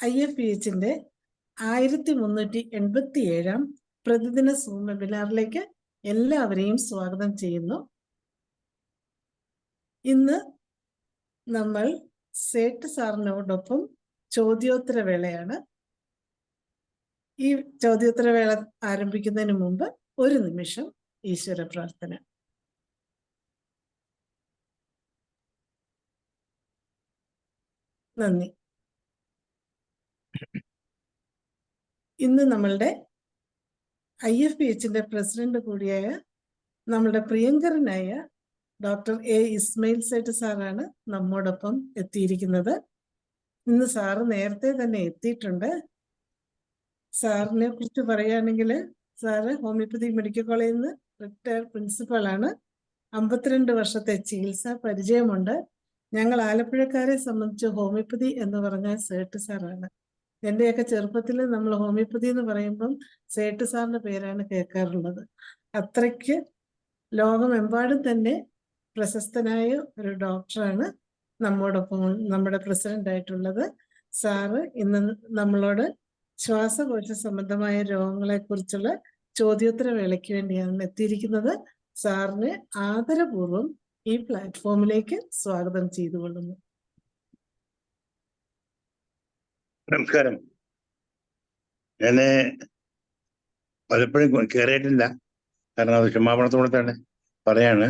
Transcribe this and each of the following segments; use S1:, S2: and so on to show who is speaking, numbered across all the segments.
S1: IFPHന്റെ 1387 പ്രതിദിന സൂം വെബിനാറിലേക്ക് എല്ലാവരെയും സ്വാഗതം ചെയ്യുന്നു. ഇന്ന് നമ്മൾ സേട്ട് സാറിനോടൊപ്പം ചോദ്യോത്തരവേളയാണ്. ഈ ചോദ്യോത്തരവേള ആരംഭിക്കുന്നതിന് മുമ്പ് ഒരു നിമിഷം ഈശ്വര പ്രാർത്ഥന. നന്ദി. ഇന്ന് നമ്മളുടെ IFPHന്റെ പ്രസിഡന്റ് കൂടിയായ നമ്മളുടെ പ്രിയങ്കരനായ ഡോക്ടർ A. ഇസ്മയിൽ സേട്ട് സാറാണ് നമ്മോടൊപ്പം എത്തിയിരിക്കുന്നത്. ഇന്ന് സാറ് നേരത്തെ തന്നെ എത്തിയിട്ടുണ്ട്. സാറിനെ കുറിച്ച് പറയുകയാണെങ്കിൽ സാറ് ഹോമിയോപ്പതി മെഡിക്കൽ കോളേജിൽ നിന്ന് റിട്ടയർഡ് പ്രിൻസിപ്പളാണ്. 52 വർഷത്തെ ചികിത്സാ പരിചയമുണ്ട്. ഞങ്ങൾ ആലപ്പുഴക്കാരെ സംബന്ധിച്ച് ഹോമിയോപ്പതി എന്ന് പറഞ്ഞാൽ സേട്ട് സാറാണ്. എൻ്റെയൊക്കെ ചെറുപ്പത്തിൽ നമ്മൾ ഹോമിയോപ്പതി എന്ന് പറയുമ്പം സേട്ട് സാറിൻ്റെ പേരാണ് കേൾക്കാറുള്ളത്. അത്രയ്ക്ക് ലോകമെമ്പാടും തന്നെ പ്രശസ്തനായ ഒരു ഡോക്ടറാണ് നമ്മോടൊപ്പം നമ്മുടെ പ്രസിഡന്റ് ആയിട്ടുള്ളത്. സാറ് ഇന്ന് നമ്മളോട് ശ്വാസകോശ സംബന്ധമായ രോഗങ്ങളെ കുറിച്ചുള്ള ചോദ്യോത്തര വേളയ്ക്ക് വേണ്ടിയാണ് എത്തിയിരിക്കുന്നത്. സാറിനെ ആദരപൂർവ്വം ഈ പ്ലാറ്റ്ഫോമിലേക്ക് സ്വാഗതം ചെയ്തുകൊള്ളുന്നു.
S2: നമസ്കാരം. ഞാന് പലപ്പോഴും കയറിയിട്ടില്ല, കാരണം അത് ക്ഷമാപണത്തോടെ തന്നെ പറയാണ്.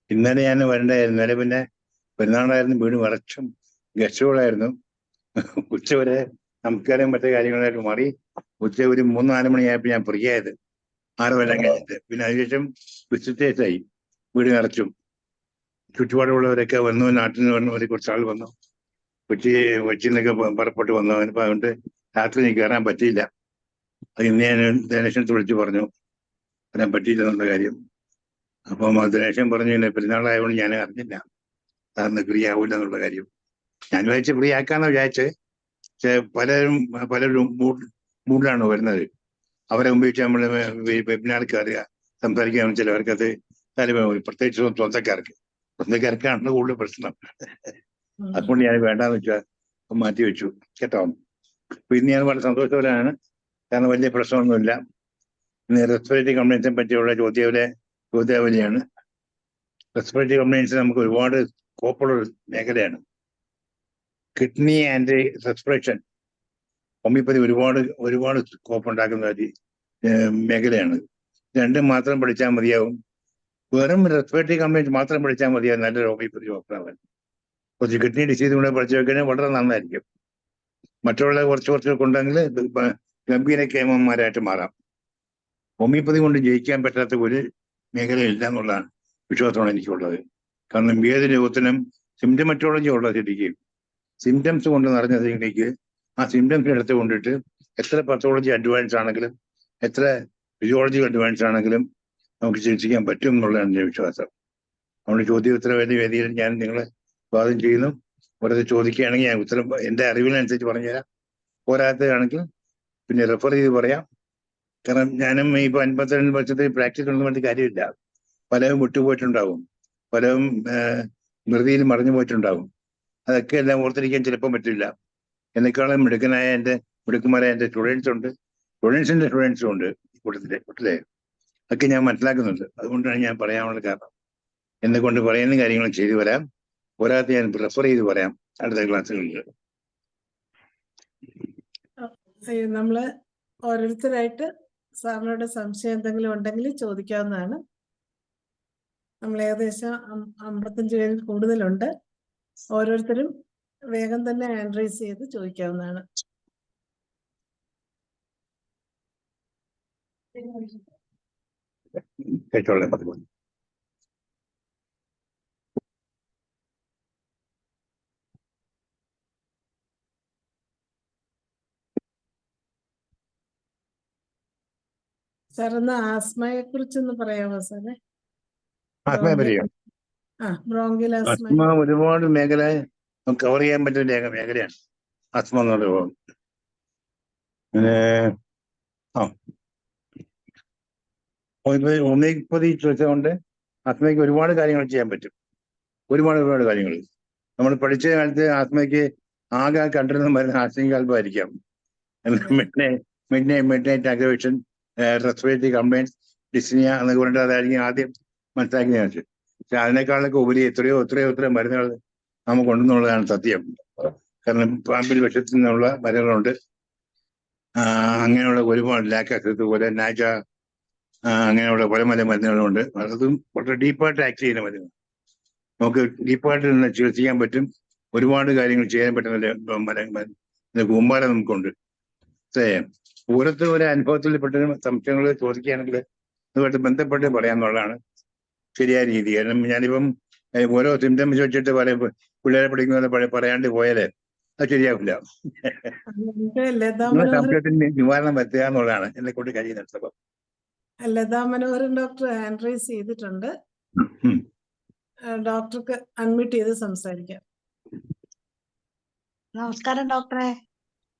S2: ഇന്നലെ ഞാൻ വരണ്ടായിരുന്നു. ഇന്നലെ പിന്നെ പെരുന്നാളായിരുന്നു, വീട് വറച്ചും ഗസ്റ്റുകളായിരുന്നു. ഉച്ചവരെ നമസ്കാരം മറ്റു കാര്യങ്ങളായിട്ട് മാറി. ഉച്ച ഒരു 3-4 മണിയായപ്പോൾ ഞാൻ ഫ്രീ ആയത്, 6 കൊല്ലം കഴിഞ്ഞിട്ട്. പിന്നെ അതിനുശേഷം വിസിറ്റേഴ്സായി, വീട് നിറച്ചും. ചുറ്റുപാടുള്ളവരൊക്കെ വന്നു, നാട്ടിൽ നിന്ന് വന്നവരെ കുറച്ചാൾ വന്നു, കൊച്ചിയിൽ നിന്നൊക്കെ പുറപ്പെട്ട് വന്നു. അതിനിപ്പോൾ അതുകൊണ്ട് രാത്രി എനിക്ക് കയറാൻ പറ്റിയില്ല. അത് ഇന്ന് ഞാൻ ദിനേശനത്ത് വിളിച്ച് പറഞ്ഞു വരാൻ പറ്റിയില്ല എന്നുള്ള കാര്യം. അപ്പം ദിനേശൻ പറഞ്ഞു പെരുന്നാളായതുകൊണ്ട് ഞാൻ അറിഞ്ഞില്ല സാറിന് ഫ്രീ ആവില്ല എന്നുള്ള കാര്യം. ഞാൻ വിചാരിച്ച് ഫ്രീ ആക്കാന്ന് വിചാരിച്ച്. പക്ഷെ പലരും മൂഡിലാണ് വരുന്നത്. അവരെ ഉപയോഗിച്ച് നമ്മൾ വെബിനാർ കയറുക, സംസാരിക്കുകയാണ്. ചിലവർക്കത് താല്പര്യം, പ്രത്യേകിച്ച് സ്വന്തക്കാർക്കാണ് കൂടുതൽ പ്രശ്നം. അതുകൊണ്ട് ഞാൻ വേണ്ടാന്ന് വെച്ചാൽ മാറ്റി വെച്ചു കേട്ടോ. അപ്പൊ ഇന്ന് ഞാൻ വളരെ സന്തോഷവരാണ്, കാരണം വലിയ പ്രശ്നമൊന്നുമില്ല. ഇന്ന് റെസ്പിറേറ്ററി കംപ്ലയിൻസിനെ പറ്റിയുള്ള ചോദ്യാവലിയാണ്. റെസ്പിറേറ്ററി കംപ്ലയിൻസ് നമുക്ക് ഒരുപാട് സ്കോപ്പുള്ള മേഖലയാണ്. കിഡ്നി ആൻഡ് റെസ്പിറേഷൻ ഹോമിയോപ്പതി ഒരുപാട് സ്കോപ്പ് ഉണ്ടാക്കുന്ന ഒരു മേഖലയാണ്. രണ്ടും മാത്രം പഠിച്ചാൽ മതിയാവും. വെറും റെസ്പിറേറ്ററി കംപ്ലയിൻസ് മാത്രം പഠിച്ചാൽ മതിയാവും നല്ലൊരു ഹോമിയോപ്പതി ഡോക്ടറാവാൻ. കുറച്ച് കിഡ്നി ഡിസീസ് കൂടെ പഠിച്ചു വെക്കണേ വളരെ നന്നായിരിക്കും. മറ്റുള്ള കുറച്ച് ഉണ്ടെങ്കിൽ ഗംഭീര കേമന്മാരായിട്ട് മാറാം. ഹോമിയോപ്പതി കൊണ്ട് ജയിക്കാൻ പറ്റാത്ത ഒരു മേഖലയില്ല എന്നുള്ളതാണ് വിശ്വാസമാണ് എനിക്കുള്ളത്. കാരണം ഏത് രോഗത്തിനും സിംറ്റമറ്റോളജി ഉള്ള ശരിക്കും സിംറ്റംസ് കൊണ്ട് നിറഞ്ഞ സ്ഥിതിക്ക് ആ സിംറ്റംസ് എടുത്ത് കൊണ്ടിട്ട് എത്ര പത്തോളജി അഡ്വാൻസ് ആണെങ്കിലും എത്ര ഫിസിയോളജി അഡ്വാൻസ് ആണെങ്കിലും നമുക്ക് ചികിത്സിക്കാൻ പറ്റും എന്നുള്ളതാണ് എൻ്റെ വിശ്വാസം. അതുകൊണ്ട് ചോദ്യോത്തര വേദിയിൽ ഞാൻ നിങ്ങളെ സ്വാഗതം ചെയ്യുന്നു. വെറുതെ ചോദിക്കുകയാണെങ്കിൽ ഞാൻ ഉത്തരം എൻ്റെ അറിവിനനുസരിച്ച് പറഞ്ഞുതരാം. പോരാത്തതാണെങ്കിൽ പിന്നെ റെഫർ ചെയ്ത് പറയാം. കാരണം ഞാനും ഇപ്പോൾ 52 വർഷത്തിൽ പ്രാക്ടീസ് ഒന്നും വേണ്ട കാര്യമില്ല. പലരും വിട്ടുപോയിട്ടുണ്ടാവും, പലരും മൃതിയിൽ മറിഞ്ഞു പോയിട്ടുണ്ടാവും. അതൊക്കെ എല്ലാം ഓർത്തിരിക്കാൻ ചിലപ്പം പറ്റില്ല. എന്നെക്കാളും മിടുക്കന്മാരായ എൻ്റെ സ്റ്റുഡൻസും ഉണ്ട് കൂട്ടത്തിലെ ഒക്കെ ഞാൻ മനസ്സിലാക്കുന്നുണ്ട്. അതുകൊണ്ടാണ് ഞാൻ പറയാനുള്ള കാരണം. എന്നെ കൊണ്ട് പറയുന്ന കാര്യങ്ങൾ ചെയ്തു വരാം. പോരാത്ത ഞാൻ റെഫർ ചെയ്ത് പറയാം അടുത്ത ക്ലാസ്സുകളിൽ.
S1: നമ്മള് ഓരോരുത്തരായിട്ട് സാറിനോട് സംശയം എന്തെങ്കിലും ഉണ്ടെങ്കിൽ ചോദിക്കാവുന്നതാണ്. നമ്മൾ ഏകദേശം 55 പേരിൽ കൂടുതലുണ്ട്. ഓരോരുത്തരും വേഗം തന്നെ ഹാൻഡ് റൈസ് ചെയ്ത് ചോദിക്കാവുന്നതാണ്. സാർ ഒന്ന് ആസ്മയെ കുറിച്ചൊന്ന് പറയാമോ സാറേ? ബ്രോങ്കിയൽ
S2: ആസ്മ ഒരുപാട് മേഖല കവർ ചെയ്യാൻ പറ്റുന്ന മേഖലയാണ് ആസ്മ എന്നുള്ള രോഗം. ഹോമിയോപ്പതി ചോദിച്ചതുകൊണ്ട് ആസ്മയ്ക്ക് ഒരുപാട് കാര്യങ്ങൾ ചെയ്യാൻ പറ്റും. ഒരുപാട് കാര്യങ്ങൾ നമ്മൾ പഠിച്ച കാലത്ത് ആസ്മയ്ക്ക് ആകെ കണ്ടിരുന്ന മരുന്ന് ആർസനിക് ആൽബമായിരിക്കാം. Midnight aggravation, respiratory complaints, dyspnoea എന്നൊക്കെ പറഞ്ഞിട്ട് അതായിരിക്കും ആദ്യം മനസ്സിലാക്കി വെച്ചു. പക്ഷെ അതിനേക്കാളൊക്കെ ഉപരി എത്രയോ മരുന്നുകൾ നമുക്കുണ്ടെന്നുള്ളതാണ് സത്യം. കാരണം പാമ്പിൽ വിഷത്തിൽ നിന്നുള്ള മരുന്നുകളുണ്ട്, അങ്ങനെയുള്ള ഒരുപാട് ലാക്ടോസിസ് പോലെ നാജ, അങ്ങനെയുള്ള പല മരുന്നുകളുണ്ട്. അതും വളരെ ഡീപ്പായിട്ട് ആക്ട് ചെയ്യുന്ന മരുന്ന്. നമുക്ക് ഡീപ്പായിട്ട് നിന്ന് ചികിത്സിക്കാൻ പറ്റും. ഒരുപാട് കാര്യങ്ങൾ ചെയ്യാൻ പറ്റുന്ന കൂമ്പാരം നമുക്കുണ്ട്. ഓരോരുത്തർ ഒരു അനുഭവത്തിൽ പെട്ട സംശയങ്ങൾ ചോദിക്കുകയാണെങ്കിൽ അതുമായിട്ട് ബന്ധപ്പെട്ട് പറയാന്നുള്ളതാണ് ശരിയായ രീതി. കാരണം ഞാനിപ്പം ഓരോ സിംറ്റംസ് വെച്ചിട്ട് പിള്ളേരെ പഠിക്കുന്ന പറയാണ്ട് പോയാലേ അത് ശരിയാവില്ല. സംശയത്തിന് നിവാരണം വരുത്തുക എന്നുള്ളതാണ് എന്നെ കൊണ്ട് കഴിയുന്നത്.
S1: ലതാ മനോഹരൻ ഡോക്ടർ ഹാൻഡ് റൈസ് ചെയ്തിട്ടുണ്ട്. ഡോക്ടർക്ക് അൺമ്യൂട്ട് ചെയ്ത് സംസാരിക്കാം.
S3: നമസ്കാരം ഡോക്ടറെ.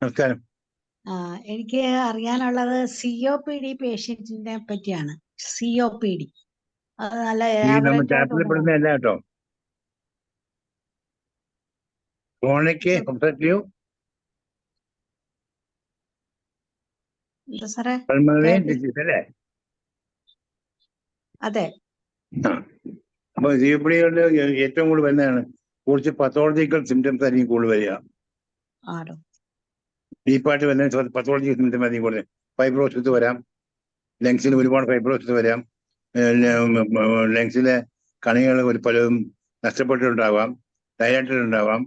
S2: നമസ്കാരം.
S3: എനിക്ക് അറിയാനുള്ളത് COPD പേഷ്യന്റിനെ പറ്റിയാണ്. COPD അത് നല്ല
S2: പെടുന്നതല്ല കേട്ടോ. ക്രോണിക് ഒബ്സ്ട്രക്റ്റീവ്
S3: സാറേ
S2: പൾമണറി ഡിസീസ് അല്ലേ?
S3: അതെ.
S2: അപ്പൊ COPD ഏറ്റവും കൂടുതൽ വരുന്നതാണ് കുറച്ച് പത്തോളജിക്കൽ സിംറ്റംസ് ആയിരിക്കും കൂടുതൽ വരിക. ഡീപ്പായിട്ട് വരുന്ന പത്തോളജിക്കൽ സിംറ്റം ആയിരിക്കും കൂടുതൽ. ഫൈബ്രോസിസ് വരാം, ലങ്സിൽ ഒരുപാട് ഫൈബ്രോസിസ് വരാം, ലങ്സിലെ കണികൾ പലതും നഷ്ടപ്പെട്ടിട്ടുണ്ടാവാം, ഡയലേറ്റഡ് ഉണ്ടാവാം,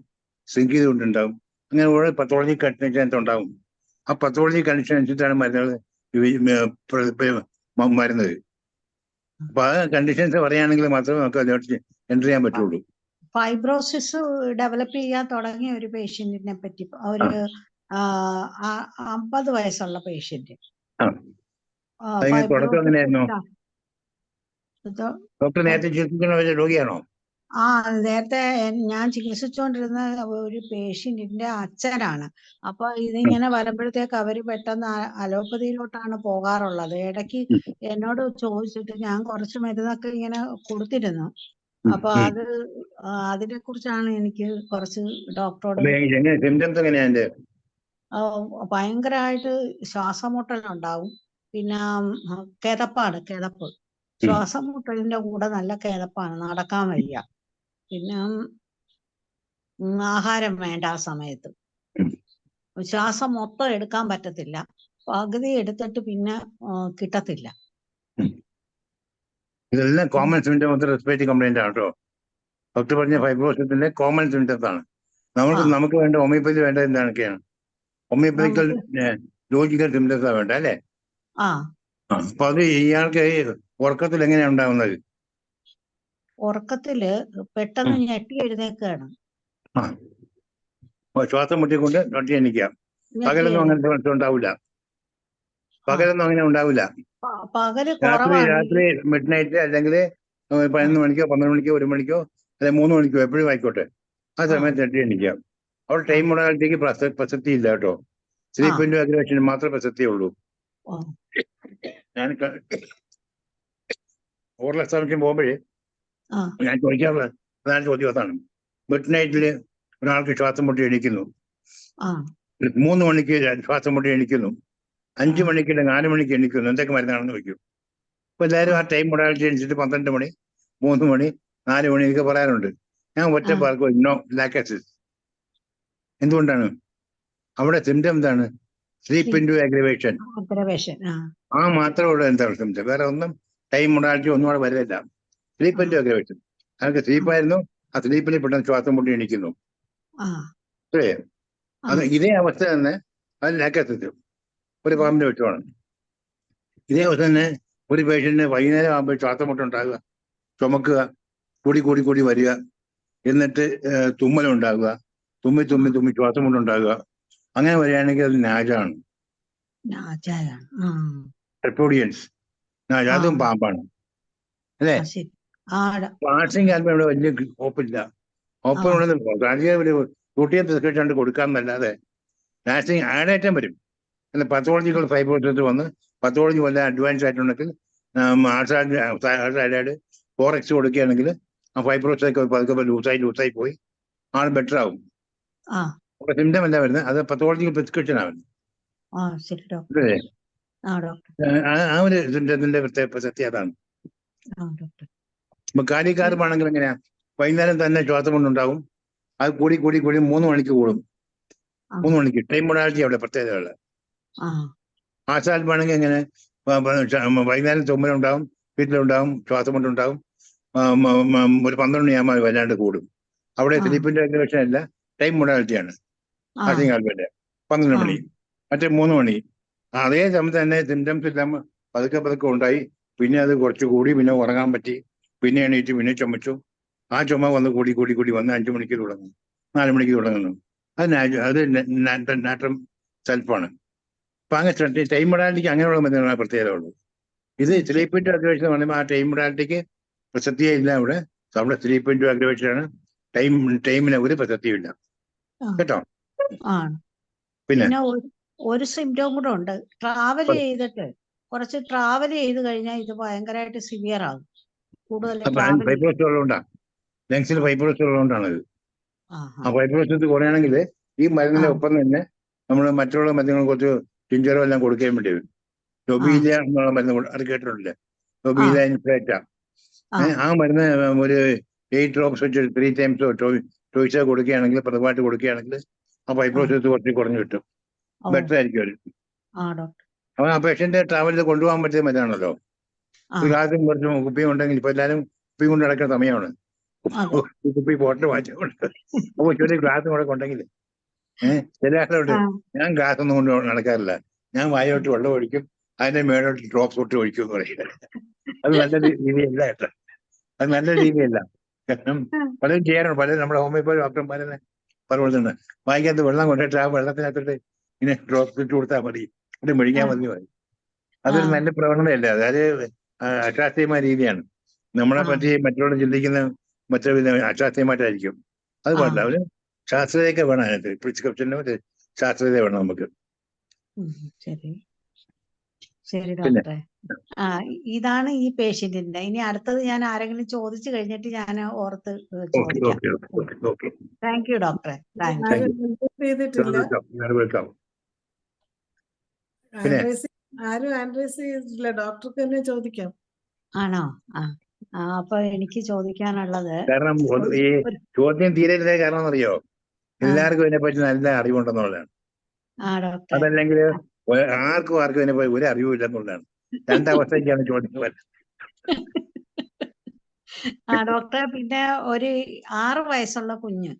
S2: സിങ്ക് ചെയ്തുകൊണ്ടുണ്ടാവും. അങ്ങനെ ഓരോ പത്തോളജി കണ്ടീഷൻ ഉണ്ടാവും. ആ പത്തോളജി കണ്ടീഷൻ അനുസരിച്ചാണ് മരുന്നുകൾ വരുന്നത്. അപ്പൊ ആ കണ്ടീഷൻസ് പറയുകയാണെങ്കിൽ മാത്രമേ നമുക്ക് അതിനോട്ട് എൻ്റർ ചെയ്യാൻ പറ്റുള്ളൂ.
S3: ഫൈബ്രോസിസ് ഡെവലപ്പ് ചെയ്യാൻ തുടങ്ങിയ ഒരു പേഷ്യന്റിനെ പറ്റി, ഒരു 50 വയസ്സുള്ള പേഷ്യന്റ്.
S2: തുടക്കം എങ്ങനെയായിരുന്നു? ഡോക്ടർ നേരത്തെ ചികിത്സിക്കുന്ന രോഗിയാണോ?
S3: നേരത്തെ ഞാൻ ചികിത്സിച്ചുകൊണ്ടിരുന്ന ഒരു പേഷ്യന്റിന്റെ അച്ഛനാണ്. അപ്പൊ ഇതിങ്ങനെ വരുമ്പോഴത്തേക്ക് അവര് പെട്ടെന്ന് അലോപ്പതിയിലോട്ടാണ് പോകാറുള്ളത്. ഇടയ്ക്ക് എന്നോട് ചോദിച്ചിട്ട് ഞാൻ കുറച്ച് മരുന്നൊക്കെ ഇങ്ങനെ കൊടുത്തിരുന്നു. അപ്പൊ അതിനെ കുറിച്ചാണ് എനിക്ക് കുറച്ച് ഡോക്ടറോട്. ഭയങ്കരമായിട്ട് ശ്വാസമുട്ടലുണ്ടാവും, പിന്നെ കിതപ്പ്, ശ്വാസം മുട്ടലിന്റെ കൂടെ നല്ല കിതപ്പാണ്, നടക്കാൻ വയ്യ, പിന്നെ ആഹാരം വേണ്ട ആ സമയത്ത്, ശ്വാസം മൊത്തം എടുക്കാൻ പറ്റത്തില്ല, പകുതി എടുത്തിട്ട് പിന്നെ കിട്ടത്തില്ല.
S2: ഇതെല്ലാം കോമൺ സിംറ്റംസ് റെസ്പിറേറ്ററി കംപ്ലൈന്റ് ആണ് കേട്ടോ. ഡോക്ടർ പറഞ്ഞ ഫൈബ്രോസിസിന്റെ കോമൺ സിംറ്റംസ് ആണ്. നമുക്ക് വേണ്ട ഹോമിയോപ്പതി വേണ്ട എന്തൊക്കെയാണ്? ഹോമിയോപ്പതിക്കൽ ലോജിക്കൽ സിംറ്റംസ് വേണ്ട അല്ലേ? അപ്പൊ അത് ഇയാൾക്ക് ഉറക്കത്തിൽ എങ്ങനെയാ ഉണ്ടാവുന്നത്?
S3: ഉറക്കത്തില് പെട്ടെന്ന് ഞെട്ടി എഴുന്നേക്കാണ്.
S2: ശ്വാസം മുട്ടിക്കൊണ്ട് ഞെട്ടി എണീക്കാം. പകലൊന്നും അങ്ങനത്തെ പ്രശ്നം ഉണ്ടാവില്ല. പകലൊന്നും അങ്ങനെ ഉണ്ടാവില്ല. രാത്രി മിഡ് നൈറ്റ് അല്ലെങ്കിൽ 11 മണിക്കോ 12 മണിക്കോ 1 മണിക്കോ അല്ലെങ്കിൽ 3 മണിക്കോ എപ്പോഴും ആയിക്കോട്ടെ, ആ സമയത്ത് ഞെട്ടി എണീക്കാം. അവിടെ ടൈം മൊഡാലിറ്റിക്ക് പ്രസക്തി ഇല്ല കേട്ടോ. സ്ലീപ്പിന്റെ അഗ്രവേഷന് മാത്രമേ പ്രസക്തിയേ ഉള്ളൂ. ഞാൻ ഓറൽ എക്സാമിനേഷൻ പോകുമ്പോഴേ ഞാൻ ചോദിക്കാറുള്ള പ്രധാന ചോദ്യം അതാണ്. മിഡ് നൈറ്റില് ഒരാൾക്ക് ശ്വാസം മുട്ടി എണീക്കുന്നു, 3 മണിക്ക് ശ്വാസം മുട്ടി എണീക്കുന്നു, 5 മണിക്ക് 4 മണിക്ക് എണീക്കുന്നു, എന്തൊക്കെ മരുന്നാണെന്ന് ചോദിക്കും. അപ്പൊ എല്ലാവരും ആ ടൈം മൊഡാലിറ്റി അനുസരിച്ച് 12 മണി 3 മണി 4 മണി എന്നൊക്കെ പറയാറുണ്ട്. ഞാൻ ഒറ്റ പാർക്കും നോ ലാക്ടോസിസ്. എന്തുകൊണ്ടാണ്? അവിടെ സിംറ്റം എന്താണ്? Sleep into aggravation. ആ മാത്രമേ ഉള്ളൂ. എന്താണ് സിംറ്റം? വേറെ ഒന്നും ടൈം മൊഡാലിറ്റി ഒന്നും അവിടെ വരുന്നില്ല. Sleep into aggravation. അതൊക്കെ സ്ലീപ്പായിരുന്നു, ആ സ്ലീപ്പിൽ പെട്ടെന്ന് ശ്വാസം മുട്ടി എണീക്കുന്നു. അത് ഇതേ അവസ്ഥ തന്നെ അത് ലാക്ടോസിസ് ഒരു പാമ്പിന്റെ വെച്ചുമാണ്. ഇതേ അവസ്ഥ തന്നെ ഒരു പേഷ്യന്റിന് വൈകുന്നേരം ആകുമ്പോൾ ശ്വാസം മുട്ടുണ്ടാകുക, ചുമക്കുക, കൂടി വരിക, എന്നിട്ട് തുമ്മലുണ്ടാകുക, തുമ്മി ശ്വാസം മുട്ടുണ്ടാകുക. അങ്ങനെ വരികയാണെങ്കിൽ അത് നാജാണ്. ട്രിപ്പോഡിയൻസ് നാജ, അതും പാമ്പാണ് അല്ലേ? ആർസിംഗ് ആൽബം ഇവിടെ വലിയ ഹോപ്പില്ല. ഹോപ്പിനുള്ളത് പ്രോട്ടീൻ പ്രിസ്ക്രിപ്ഷൻ കൊടുക്കാമെന്നല്ലാതെ നാസിംഗ് ആഡേറ്റം വരും. അല്ല പത്തോളജിക്കൽ ഫൈബ്രോസിസ് വന്ന് പത്തോളജി വല്ല അഡ്വാൻസ് ആയിട്ടുണ്ടെങ്കിൽ ആൾസാഡ് 4x കൊടുക്കുകയാണെങ്കിൽ ആ ഫൈബ്രോസിസ് ഒക്കെ പതുക്കെ ലൂസായി പോയി ആൾ ബെറ്റർ ആവും. സിംറ്റം അല്ല വരുന്നത്, അത് പത്തോളജിക്കൽ പ്രിസ്ക്രിപ്ഷൻ ആണ്.
S3: ശരി ഡോക്ടർ.
S2: അല്ലേ?
S3: ഡോക്ടർ.
S2: ആ ഒരു സിംറ്റത്തിന്റെ പ്രസക്തി അതാണ്.
S3: ഡോക്ടർ.
S2: ഇപ്പൊ കാലിക്കാർപ്പാണെങ്കിൽ എങ്ങനെയാ, വൈകുന്നേരം തന്നെ ശ്വാസം കൊണ്ടുണ്ടാവും, അത് കൂടി 3 മണിക്ക് കൂടും. 3 മണിക്ക് ടൈം മൊഡാലിറ്റി അവിടെ പ്രത്യേകതയുള്ള. ആശാൽപ്പാണെങ്കിൽ എങ്ങനെ, വൈകുന്നേരം തുമ്മലുണ്ടാവും, വീട്ടിലുണ്ടാവും, ശ്വാസം കൊണ്ടുണ്ടാവും, ഒരു 12 മണിയാകുമ്പോൾ വല്ലാണ്ട് കൂടും. അവിടെ സ്ലീപ്പിന്റെ റെഗുലേഷൻ അല്ല, ടൈം മൊഡാലിറ്റിയാണ്. ആശങ്കാൽപ്പന്റെ 12 മണി, മറ്റേ 3 മണി. അതേ സമയത്ത് തന്നെ സിംറ്റംസ് എല്ലാം പതുക്കെ ഉണ്ടായി, പിന്നെ അത് കുറച്ച് കൂടി, പിന്നെ ഉറങ്ങാൻ പറ്റി, പിന്നെ എണീറ്റ്, പിന്നെ ചുമച്ചു. ആ ചുമ വന്ന് കൂടി വന്ന് 5 മണിക്ക് തുടങ്ങും, 4 മണിക്ക് തുടങ്ങുന്നു. അത് നാച്ചുറൽ സെൽഫാണ്. അപ്പൊ അങ്ങനെ ടൈം മൊഡാലിറ്റിക്ക് അങ്ങനെയുള്ള മരുന്നുകളാണ് പ്രത്യേകത ഉള്ളൂ. ഇത് സ്ലീപ്പ് ഇൻടു അഗ്രവേഷൻ എന്ന് പറയുമ്പോൾ ആ ടൈം മൊഡാലിറ്റിക്ക് പ്രസക്തിയേ ഇല്ല. അവിടെ സ്ലീപ്പ് ഇൻടു അഗ്രവേഷൻ ആണ്, ടൈമിന് ഒരു പ്രസക്തിയും ഇല്ല കേട്ടോ.
S3: പിന്നെ ഒരു സിംറ്റം കൂടെ ഉണ്ട്. കുറച്ച് ട്രാവൽ ചെയ്ത് കഴിഞ്ഞാൽ ഇത് ഭയങ്കരമായിട്ട് സിവിയർ ആകും. കൂടുതൽ
S2: ഫൈബ്രോസിസ് ഉള്ളതുകൊണ്ടാണ്, ലങ്സിൽ ഫൈബ്രോസിസ് ഉള്ളതുകൊണ്ടാണ് ഇത്. ആ ഫൈബ്രോസിസ് കുറയാണെങ്കിൽ ഈ മരുന്നിന്റെ ഒപ്പം തന്നെ നമ്മൾ മറ്റുള്ള മരുന്നുകൾ കുറച്ച് ടിഞ്ചറോ എല്ലാം കൊടുക്കാൻ വേണ്ടി വരും. ലൊബീലിയ എന്നുള്ള മരുന്ന് അത് കേട്ടിട്ടില്ലേ? ലൊബീലിയ ഇൻഫ്ലേറ്റ. ആ മരുന്ന് ഒരു 8 ഡ്രോപ്സ് വെച്ച് 3 ടൈംസോ ചോയ്സോ കൊടുക്കുകയാണെങ്കിൽ, പതിവായിട്ട് കൊടുക്കുകയാണെങ്കിൽ ആ ഫൈബ്രോസിസ് കുറച്ച് കുറഞ്ഞു കിട്ടും. ബെറ്റർ ആയിരിക്കും അവര്. അപ്പൊ ആ പേഷ്യന്റ് ട്രാവലിൽ കൊണ്ടുപോകാൻ പറ്റിയ മരുന്നാണല്ലോ. ഒരു കാലത്തും കുറച്ച് കുപ്പിയും ഉണ്ടെങ്കിൽ, ഇപ്പൊ എല്ലാവരും കുപ്പി കൊണ്ട് നടക്കുന്ന സമയമാണ്. കുപ്പി ബോട്ടിൽ വാങ്ങിച്ചുകൊണ്ട് അപ്പൊ ചെറിയ ഗ്ലാസ് കൂടെ ഉണ്ടെങ്കിൽ ചില ആളുണ്ട്, ഞാൻ ഗ്ലാസ് ഒന്നും കൊണ്ട് നടക്കാറില്ല, ഞാൻ വായോട്ട് വെള്ളം ഒഴിക്കും, അതിന്റെ മേലോട്ട് ഡ്രോപ്സ് തൊട്ട് ഒഴിക്കും എന്ന് പറയുന്നത്. അത് നല്ല രീതിയല്ല കേട്ടോ, അത് നല്ല രീതിയല്ല. കാരണം പലരും ചെയ്യാറുണ്ട്, പലരും നമ്മുടെ ഹോമിയോപ്പതി ഡോക്ടർമാരെ പറയുന്നുണ്ട്, വായിക്കാത്ത വെള്ളം കൊണ്ടിട്ട് ആ വെള്ളത്തിനകത്തോട്ട് ഇങ്ങനെ ഡ്രോപ്സ് ഇട്ട് കൊടുത്താൽ മതി, അത് മെഴിക്കാൻ മതി. അതൊരു നല്ല പ്രവണതയല്ല, അതായത് അശാസ്ത്രീയമായ രീതിയാണ്. നമ്മളെ പറ്റി മറ്റുള്ളവർ ചിന്തിക്കുന്ന മറ്റൊരു അശാസ്ത്രീയമായിട്ടായിരിക്കും. അത് പാടില്ല. അവര് ശാസ്ത്രീയത വേണം അതിനകത്ത്, പ്രിസ്ക്രിപ്ഷനും ശാസ്ത്രീയത വേണം നമുക്ക്.
S3: ശരി ഡോക്ടറെ. ഇതാണ് ഈ പേഷ്യന്റിന്റെ. ഇനി അടുത്തത് ഞാൻ ആരെങ്കിലും ചോദിച്ചു കഴിഞ്ഞിട്ട് ഞാൻ ഓർത്ത് ചോദിക്കാം. താങ്ക് യു ഡോക്ടറെ.
S1: ആരും ആൻഡ്രൈസ് ചെയ്തിട്ടില്ല, ഡോക്ടർക്ക് തന്നെ ചോദിക്കാം.
S3: ആണോ? അപ്പൊ എനിക്ക് ചോദിക്കാനുള്ളത്,
S2: കാരണം ഈ ചോദ്യം തീരരുതേ കാരണം അറിയോ, എല്ലാവർക്കും ഇതിനെപ്പറ്റി നല്ല അറിവുണ്ടെന്നുള്ളതാണ്. അതല്ലെങ്കിൽ ആർക്കും ഇതിനെപ്പറ്റി ഒരു അറിവില്ലെന്നുള്ളതാണ്. രണ്ടവസ്ഥയ്ക്കാണ് ചോദ്യം വരുന്നത്.
S3: ഡോക്ടറെ, പിന്നെ ഒരു 6 വയസ്സുള്ള കുഞ്ഞ്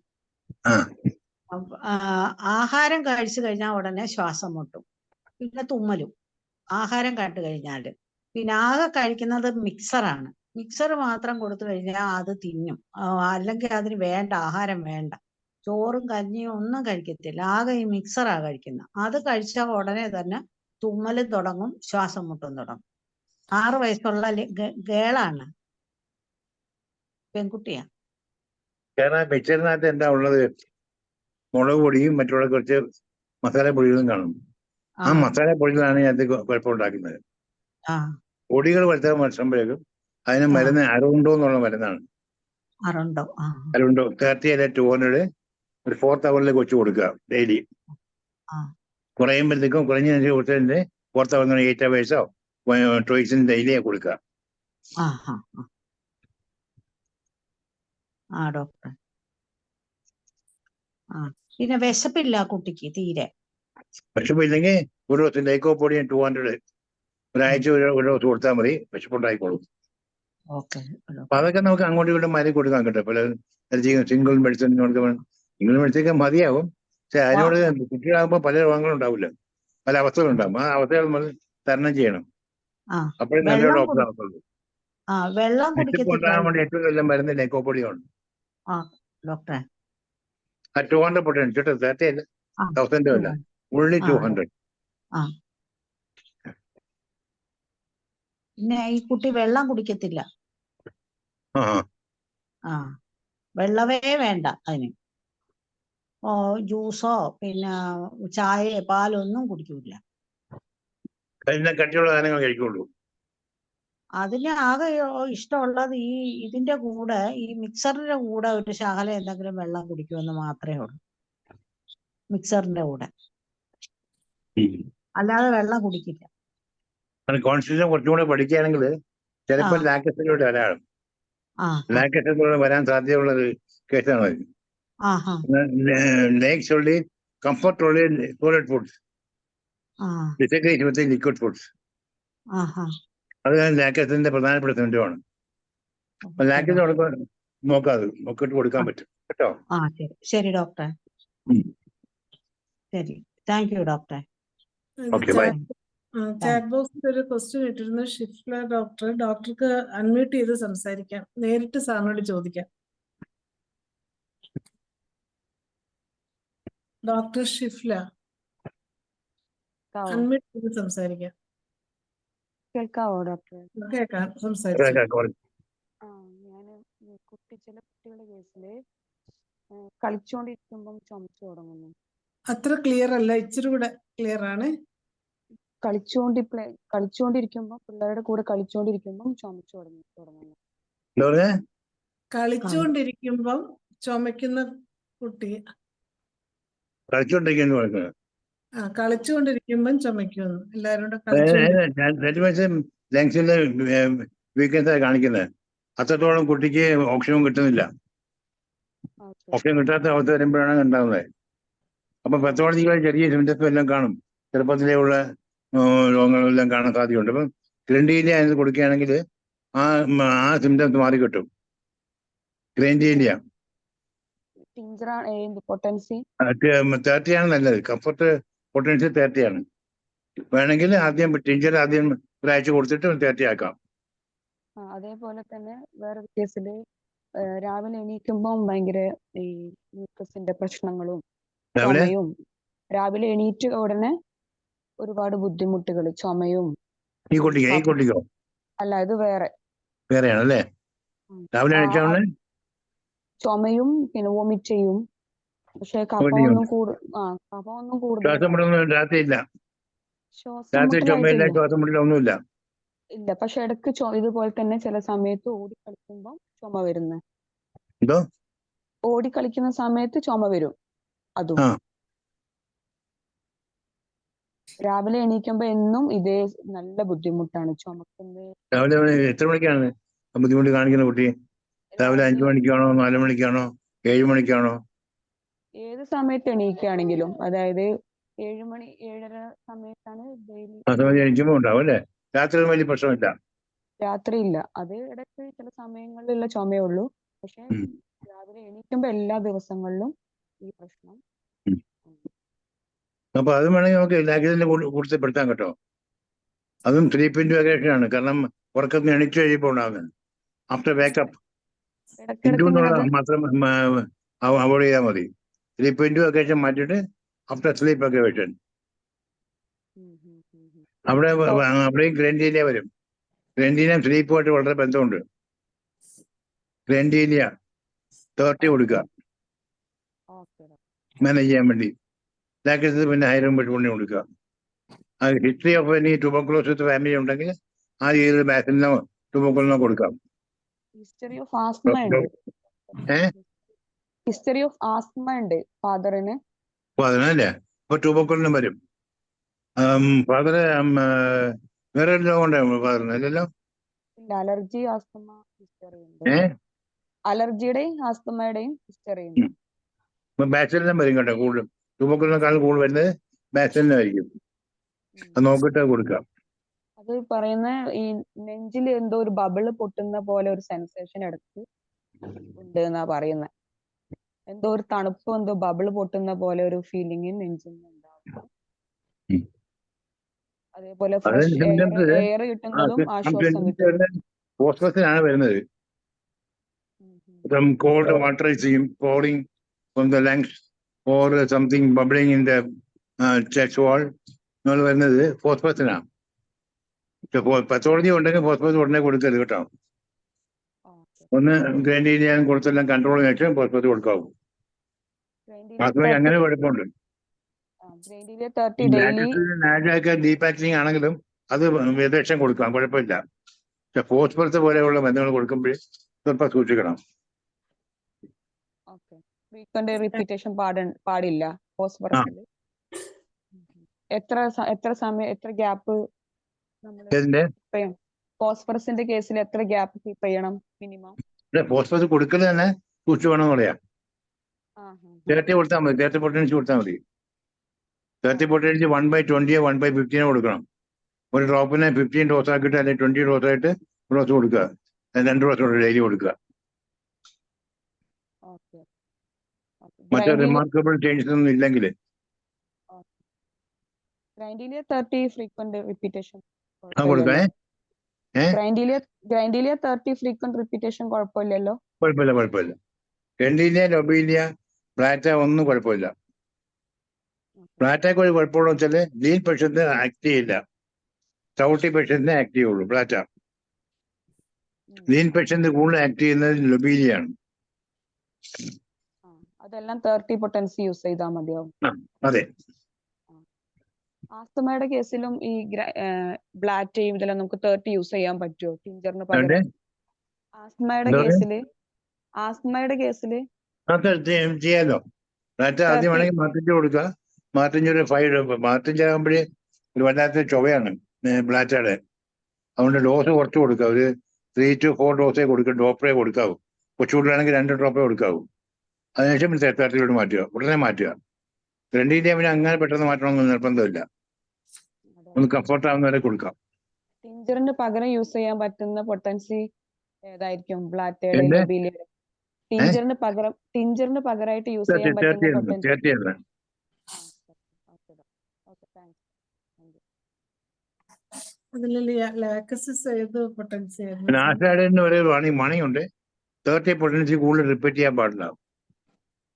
S3: ആഹാരം കഴിച്ചു കഴിഞ്ഞാൽ ഉടനെ ശ്വാസം മുട്ടും, പിന്നെ തുമ്മലും. ആഹാരം കണ്ടു കഴിഞ്ഞാല് പിന്നെ ആകെ കഴിക്കുന്നത് മിക്സറാണ്. മിക്സർ മാത്രം കൊടുത്തു കഴിഞ്ഞാൽ അത് തിന്നും, അല്ലെങ്കിൽ അതിന് വേണ്ട, ആഹാരം വേണ്ട, ചോറും കഞ്ഞിയും ഒന്നും കഴിക്കത്തില്ല, ആകെ ഈ മിക്സറാ കഴിക്കുന്നത്. അത് കഴിച്ചാൽ ഉടനെ തന്നെ തുമ്മലും തുടങ്ങും, ശ്വാസം മുട്ടും തുടങ്ങും. 6 വയസ്സുള്ള ഗേളാണ്, പെൺകുട്ടിയാ.
S2: കാരണം മിക്സറിനകത്ത് എന്താ ഉള്ളത്, മുളക് പൊടിയും മറ്റുള്ള കുറച്ച് മസാല പൊടികളും കാണും. ആ മസാല പൊടികളാണ് അതിനകത്ത് കുഴപ്പമുണ്ടാക്കുന്നത്. പൊടികൾ വരുത്താൻ വർഷമ്പോഴേക്കും അതിന് മരുന്ന് അരുണ്ടോ എന്നുള്ള മരുന്നാണ്. അരുണ്ടോ 30/200 ഒരു 4th hourലേക്ക് വെച്ച് കൊടുക്കുക ഡെയിലി. കുറയുമ്പോഴത്തേക്കും കുറഞ്ഞ കൊടുത്തതിന്റെ 4th hour 8 hours ട്വൈസിന് ഡെയിലിയെ കൊടുക്കുക.
S3: ഡോക്ടർ. പിന്നെ വിശപ്പില്ല കുട്ടിക്ക് തീരെ.
S2: വിശപ്പില്ലെങ്കിൽ ഒരു ദിവസം ലൈക്കോപോഡിയം 200 ഒരാഴ്ച ഒരു ദിവസം കൊടുത്താൽ മതി, വിശപ്പുണ്ടായിക്കോളും. അപ്പൊ അതൊക്കെ നമുക്ക് അങ്ങോട്ടും ഇങ്ങോട്ടും മരുന്ന് കൊടുക്കാൻ കേട്ടോ. പല സിംഗിൾ മെഡിസിൻ സിംഗിൾ മെഡിസിൻ മതിയാവും. പക്ഷെ അതിനോട് കുട്ടികളാകുമ്പോൾ പല രോഗങ്ങളും ഉണ്ടാവില്ല, പല അവസ്ഥകളുണ്ടാവും. ആ അവസ്ഥകൾ നമ്മൾ തരണം ചെയ്യണം. അപ്പോഴേ നല്ലൊരു ഡോക്ടർ ആവുള്ളൂ. വിശപ്പുണ്ടാകാൻ വേണ്ടി ഏറ്റവും നല്ല മരുന്ന് ലൈക്കോപോഡിയം. ആ 200 പൊട്ടൻ ചേട്ടാ, 30,000 അല്ല, only 200.
S3: പിന്നെ ഈ കുട്ടി വെള്ളം കുടിക്കത്തില്ല, വെള്ളമേ വേണ്ട അതിന്. ജ്യൂസോ പിന്നെ ചായയോ പാലോ ഒന്നും കുടിക്കൂല.
S2: കട്ടിയുള്ള സാധനങ്ങൾ കഴിക്കുള്ളൂ.
S3: അതിന് ആകെ ഇഷ്ടമുള്ളത് ഇതിന്റെ കൂടെ, ഈ മിക്സറിന്റെ കൂടെ ഒരു ശകലം എന്തെങ്കിലും വെള്ളം കുടിക്കുമെന്ന് മാത്രമേ ഉള്ളൂ. മിക്സറിന്റെ കൂടെ, അല്ലാതെ വെള്ളം കുടിക്കില്ല.
S2: കോൺസ്റ്റിറ്റ്യൂഷൻ കുറച്ചും കൂടെ പഠിക്കുകയാണെങ്കിൽ ചിലപ്പോൾ
S3: ആ.
S2: ലാക്ടസിലൂടെ വരാം.
S3: ആ
S2: ലാക്ടസിലൂടെ വരാൻ സാധ്യതയുള്ള ഒരു കേസാണ് അത്.
S3: ആ ആ
S2: next only comfort only solid foods,
S3: ആ
S2: ഡിസഗ്രീസ് വിത്ത് ലിക്വിഡ് ഫുഡ്സ്.
S3: ആ
S2: അത് ലാക്ടസിന്റെ പ്രധാനപ്പെട്ട സിംറ്റമാണ്. അപ്പൊ ലാക്ടസ് നോക്കിയിട്ട് കൊടുക്കാൻ പറ്റും കേട്ടോ.
S3: ആ ശരി ശരി ഡോക്ടറെ. ശരി, താങ്ക് യു ഡോക്ടറെ.
S2: Okay bye.
S1: ചാറ്റ് ബോക്സിൽ ഒരു ക്വസ്റ്റ്യൻ ഇട്ടിരുന്നു ഷിഫ്ല ഡോക്ടർ. ഡോക്ടർക്ക് അൺമ്യൂട്ട് ചെയ്ത് സംസാരിക്കാം, നേരിട്ട് സാറിനോട് ചോദിക്കാം. ഡോക്ടർ ഷിഫ്ല അൺമ്യൂട്ട് ചെയ്ത് സംസാരിക്കാം.
S4: കേൾക്കാവോ ഡോക്ടർ?
S1: കേൾക്കാം, സംസാരിച്ചു.
S4: ഞാൻ ചില കുട്ടികളുടെ കേസില് കളിച്ചോണ്ടിരിക്കുമ്പം ചുമച്ചു തുടങ്ങുന്നു.
S1: അത്ര ക്ലിയർ അല്ല, ഇച്ചിരി കൂടെ ക്ലിയർ ആണ്.
S4: കളിച്ചോണ്ടിരിക്കുമ്പോ പിള്ളേരുടെ കൂടെ കളിച്ചോണ്ടിരിക്കുമ്പം ചുമച്ചു തുടങ്ങുന്നു.
S1: കളിച്ചുകൊണ്ടിരിക്കുമ്പം ചുമക്കുന്ന കുട്ടി കളിച്ചുകൊണ്ടിരിക്കുമ്പം ചുമക്കുന്നു. എല്ലാരും
S2: ലങ്സിന്റെ വീക്ക്നെസ് കാണിക്കുന്നത്. അത്രത്തോളം കുട്ടിക്ക് ഓക്സിജൻ കിട്ടുന്നില്ല. ഓക്സിജൻ കിട്ടാത്ത അവസ്ഥ വരുമ്പോഴാണ് ഉണ്ടാകുന്നത്. അപ്പൊ പത്തോളജികൾ ചെറിയ സിംറ്റംസ് എല്ലാം കാണും. ചെറുപ്പത്തിലേ ഉള്ള രോഗങ്ങളെല്ലാം കാണാൻ സാധ്യതയുണ്ട്. അപ്പം ഗ്രന്ഥീലിയ എന്ന് കൊടുക്കുകയാണെങ്കിൽ ആ സിംറ്റംസ് മാറി കിട്ടും. ഗ്രന്ഥീലിയ 30 ആണ് നല്ലത്. കംഫർട്ട് പൊട്ടൻഷ്യൽ 30 ആണ്. വേണമെങ്കിൽ ടിഞ്ചർ ആദ്യം ഒരാഴ്ച കൊടുത്തിട്ട് 30 ആക്കാം.
S4: അതേപോലെ തന്നെ വേറൊരു കേസില് രാവിലെ എണീക്കുമ്പം ഭയങ്കര ഈ മ്യൂക്കസിന്റെ പ്രശ്നങ്ങളും ചുമയും. രാവിലെ എണീറ്റ് ഉടനെ ഒരുപാട് ബുദ്ധിമുട്ടുകൾ, ചുമയും.
S2: ഈ കുട്ടിക്കോ?
S4: അല്ല, ഇത്
S2: വേറെയാണല്ലേ? രാവിലെ എണീറ്റാണ്
S4: ചുമയും, പിന്നെ വോമിറ്റ് ചെയ്യും. പക്ഷെ കഫമൊന്നും
S2: ശ്വാസം രാത്രിയില്ല. രാത്രി ചുമയില്ല, ശ്വാസം മുട്ടലൊന്നുമില്ല.
S4: ഇല്ല. പക്ഷെ ഇടയ്ക്ക് ഇതുപോലെ തന്നെ ചില സമയത്ത് ഓടിക്കളിക്കുമ്പോ ചുമ വരുന്നത്.
S2: എന്തോ?
S4: ഓടിക്കളിക്കുന്ന സമയത്ത് ചുമ വരും. അതും രാവിലെ എണീക്കുമ്പോ എന്നും ഇതേ നല്ല ബുദ്ധിമുട്ടാണ്, ചുമക്കുന്നത്.
S2: രാവിലെ എത്ര മണിക്കാണ് ബുദ്ധിമുട്ട് കാണിക്കുന്ന കുട്ടി? രാവിലെ 5 മണിക്കാണോ, 4 മണിക്കാണോ, 7 മണിക്കാണോ?
S4: ഏത് സമയത്ത് എണീക്കുകയാണെങ്കിലും, അതായത് 7 മണി 7:30 സമയത്താണ് ഡെയിലി.
S2: ആ സമയത്ത് എണീക്കുമ്പോ ഉണ്ടാവും അല്ലേ? രാത്രി വലിയ പ്രശ്നമില്ല.
S4: രാത്രി ഇല്ല. അത് ഇടയ്ക്ക് ചില സമയങ്ങളിലുള്ള ചുമയുള്ളൂ. പക്ഷെ രാവിലെ എണീക്കുമ്പോ എല്ലാ ദിവസങ്ങളിലും ഈ പ്രശ്നം.
S2: അപ്പൊ അത് വേണമെങ്കിൽ നമുക്ക് ലാക്ടസിന്റെ കൂടുതൽപ്പെടുത്താൻ കേട്ടോ. അതും 3 വേരിയേഷൻ ആണ്. കാരണം ഉറക്കത്തിന് എണീറ്റ് കഴിയുമ്പോൾ ഉണ്ടാകുന്നത്. ആഫ്റ്റർ വേക്കപ്പ് മാത്രം അവോയ്ഡ് ചെയ്താൽ മതി. 3.2 വെക്കേഷൻ മാറ്റിയിട്ട് ആഫ്റ്റർ സ്ലീപ്പ് വെക്കേഷൻ. അവിടെയും ഗ്രന്ഥീലിയ വരും. ഗ്രന്ഥീലിയ സ്ലീപ്പുമായിട്ട് വളരെ ബന്ധമുണ്ട്. ഗ്രന്ഥീലിയ 30 കൊടുക്കുക മാനേജ് ചെയ്യാൻ വേണ്ടി. ലാക്ടസിന് പിന്നെ ഹൈഡ്രോജൻ പെട്രോളിയം കൊടുക്കുക. History of any tuberculosis family ഉണ്ടെങ്കിൽ ആ രീതിയിൽ ബാസിലിനോ ട്യൂബർകുലിനോ കൊടുക്കാം.
S4: ഹിസ്റ്ററി ഓഫ് ആസ്മ ഉണ്ട് ഫാദറിന്.
S2: ഫാദറിനല്ലേ? അപ്പൊ ട്യൂബർകുലിനും വരും. ഫാദറ് വേറെ ഒരു രോഗം ഉണ്ടായിരുന്നു ഫാദറിന്, അല്ലല്ലോ?
S4: ഇല്ല, അലർജി, ആസ്തമ ഹിസ്റ്ററി ഉണ്ട്. അലർജിയുടെയും ആസ്തമയുടെയും ഹിസ്റ്ററി ഉണ്ട്.
S2: ബാസിലിനും വരും കേട്ടോ. കൂടുതലും ട്യൂബർകുലിനേക്കാൾ കൂടുതൽ വരുന്നത് ബാസിലിനായിരിക്കും. അത് നോക്കിയിട്ട് കൊടുക്കാം.
S4: അത് പറയുന്ന ഈ നെഞ്ചിൽ എന്തോ ഒരു ബബിള് പൊട്ടുന്ന പോലെ ഒരു സെൻസേഷൻ ഇടയ്ക്ക് ഉണ്ട് എന്നാ പറയുന്നത്. എന്തോ ഒരു തണുപ്പ്, എന്തോ ബബിള് പൊട്ടുന്ന പോലെ ഒരു ഫീലിംഗ് നെഞ്ചിൽ ഉണ്ടാവും. അതേപോലെ ഫ്രഷ് എയർ കിട്ടുന്നതും ആശ്വാസം കിട്ടും.
S2: ഫോസ്ഫറസിനാണ് വരുന്നത്. Cold water is pouring from the lungs or something bubbling in the chest wall. നമ്മൾ വരുന്നത് ഫോസ്ഫറസിനാണ്. പത്തോളജി ഉണ്ടെങ്കിൽ ഫോസ്ഫറസ് ഉടനെ കൊടുക്കരുത് കേട്ടോ. ഒന്ന് ഗ്രന്ഥീലിയ കൊടുത്തെല്ലാം കൺട്രോൾ വെച്ച് ഫോസ്ഫറസ് കൊടുക്കാവും. അങ്ങനെ കുഴപ്പമുണ്ട്. ഡീപാക്കിങ് ആണെങ്കിലും അത് യഥേഷ്ടം കൊടുക്കാം, കുഴപ്പമില്ല. പക്ഷെ ഫോസ്ഫറസ് പോലെയുള്ള മരുന്നുകൾ കൊടുക്കുമ്പോൾ സ്വല്പം സൂക്ഷിക്കണം.
S4: റിപ്പീറ്റേഷൻ പാടില്ല. ഫോസ്ഫറസിൽ എത്ര സമയം എത്ര ഗ്യാപ്പ് നമ്മൾ
S2: ഇതിന്റെ
S4: ചെയ്യണം? ഫോസ്ഫറസിന്റെ കേസിൽ എത്ര ഗ്യാപ്പ് കീപ്പ് ചെയ്യണം മിനിമം?
S2: ഫോസ്ഫറസ് കൊടുക്കുന്നത് തന്നെ സൂക്ഷിച്ചു വേണമെന്ന് പറയാം. 30 കൊടുത്താൽ മതി, 30 പൊട്ടൻസി കൊടുത്താൽ മതി. 30 പൊട്ടൻസി 1/20 1/15 കൊടുക്കണം. ഒരു ഡ്രോപ്പിനെ 15 ഡോസ് ആക്കിയിട്ട് അല്ലെങ്കിൽ 20 ഡോസ് ആയിട്ട് ഡോസ് കൊടുക്കുക. 2 ഡോസ് ഡെയിലി കൊടുക്കുക. മറ്റേ റിമാർക്കബിൾ ചേഞ്ചസ് ഒന്നും ഇല്ലെങ്കിൽ
S4: ഗ്രൈൻഡിലിയ 30 ഫ്രീക്വന്റ് റിപ്പീറ്റേഷൻ
S2: കൊടുക്കേ.
S4: ഗ്രൈൻഡിലിയ 30 ഫ്രീക്വന്റ് റിപ്പീറ്റേഷൻ കുഴപ്പമില്ലല്ലോ?
S2: കുഴപ്പമില്ല. ഗണ്ടീലിയ, ലൊബീലിയ, പ്ലാറ്റ ഒന്നും കുഴപ്പമില്ല. പ്ലാറ്റയ്ക്ക് ഒരു കുഴപ്പമുള്ള വെച്ചാൽ ലീൻ പേഷ്യന്റ് ആക്ട് ചെയ്യില്ല, ചവിട്ടി പേഷ്യന്റിനെ ആക്ട് ചെയ്യുള്ളൂ പ്ലാറ്റ. ലീൻ പേഷ്യന്റ് കൂടുതൽ ആക്ട് ചെയ്യുന്നത് ലൊബീലിയാണ്.
S4: അതെല്ലാം 30 പൊട്ടൻസി യൂസ് ചെയ്താൽ മതിയാവും.
S2: അതെ.
S4: ആസ്തമയുടെ കേസിലും ഈ ബ്ലാറ്റയും ഇതെല്ലാം നമുക്ക് 30 യൂസ് ചെയ്യാൻ പറ്റുമോ ടിഞ്ചറിന് പകരം? ആസ്തമയുടെ കേസില്
S2: ചെയ്യാലോ. പ്ലാറ്റ ആദ്യം വേണമെങ്കിൽ മാറ്റിഞ്ച് കൊടുക്കുക. മാറ്റിഞ്ച് ഒരു 5 മാറ്റിഞ്ച് ആകുമ്പോഴേ ഒരു വല്ലാത്ത ചുവയാണ് പ്ലാറ്റയുടെ. അതുകൊണ്ട് ഡോസ് കുറച്ച് കൊടുക്കുക. ഒരു 3 to 4 ഡോസേ കൊടുക്കുക, ഡ്രോപ്പേ കൊടുക്കാവൂ. കൊച്ചുകൂടിലാണെങ്കിൽ 2 ഡ്രോപ്പേ കൊടുക്കാവൂ. അതിനുശേഷം 30 മാറ്റുക, ഉടനെ മാറ്റുക. 2 അങ്ങനെ പെട്ടെന്ന് മാറ്റണമെന്ന് നിർബന്ധമില്ല. ഒന്ന് കംഫർട്ട് ആവുന്നവരെ കൊടുക്കാം.
S4: ടിഞ്ചറിന് പകരം യൂസ് ചെയ്യാൻ പറ്റുന്ന പൊട്ടൻസി ഏതായിരിക്കും? ബ്ലാറ്റയുടെ, ലൊബീലിയയുടെ? ടിഞ്ചറിന് പകരമായിട്ട് യൂസ് ചെയ്യാൻ പറ്റുന്ന പൊട്ടൻസി?
S2: ആഷാഡിന് ഒരു മണിയുണ്ട്. 30 പൊട്ടൻസി കൂടുതൽ റിപ്പീറ്റ് ചെയ്യാൻ പാടില്ല.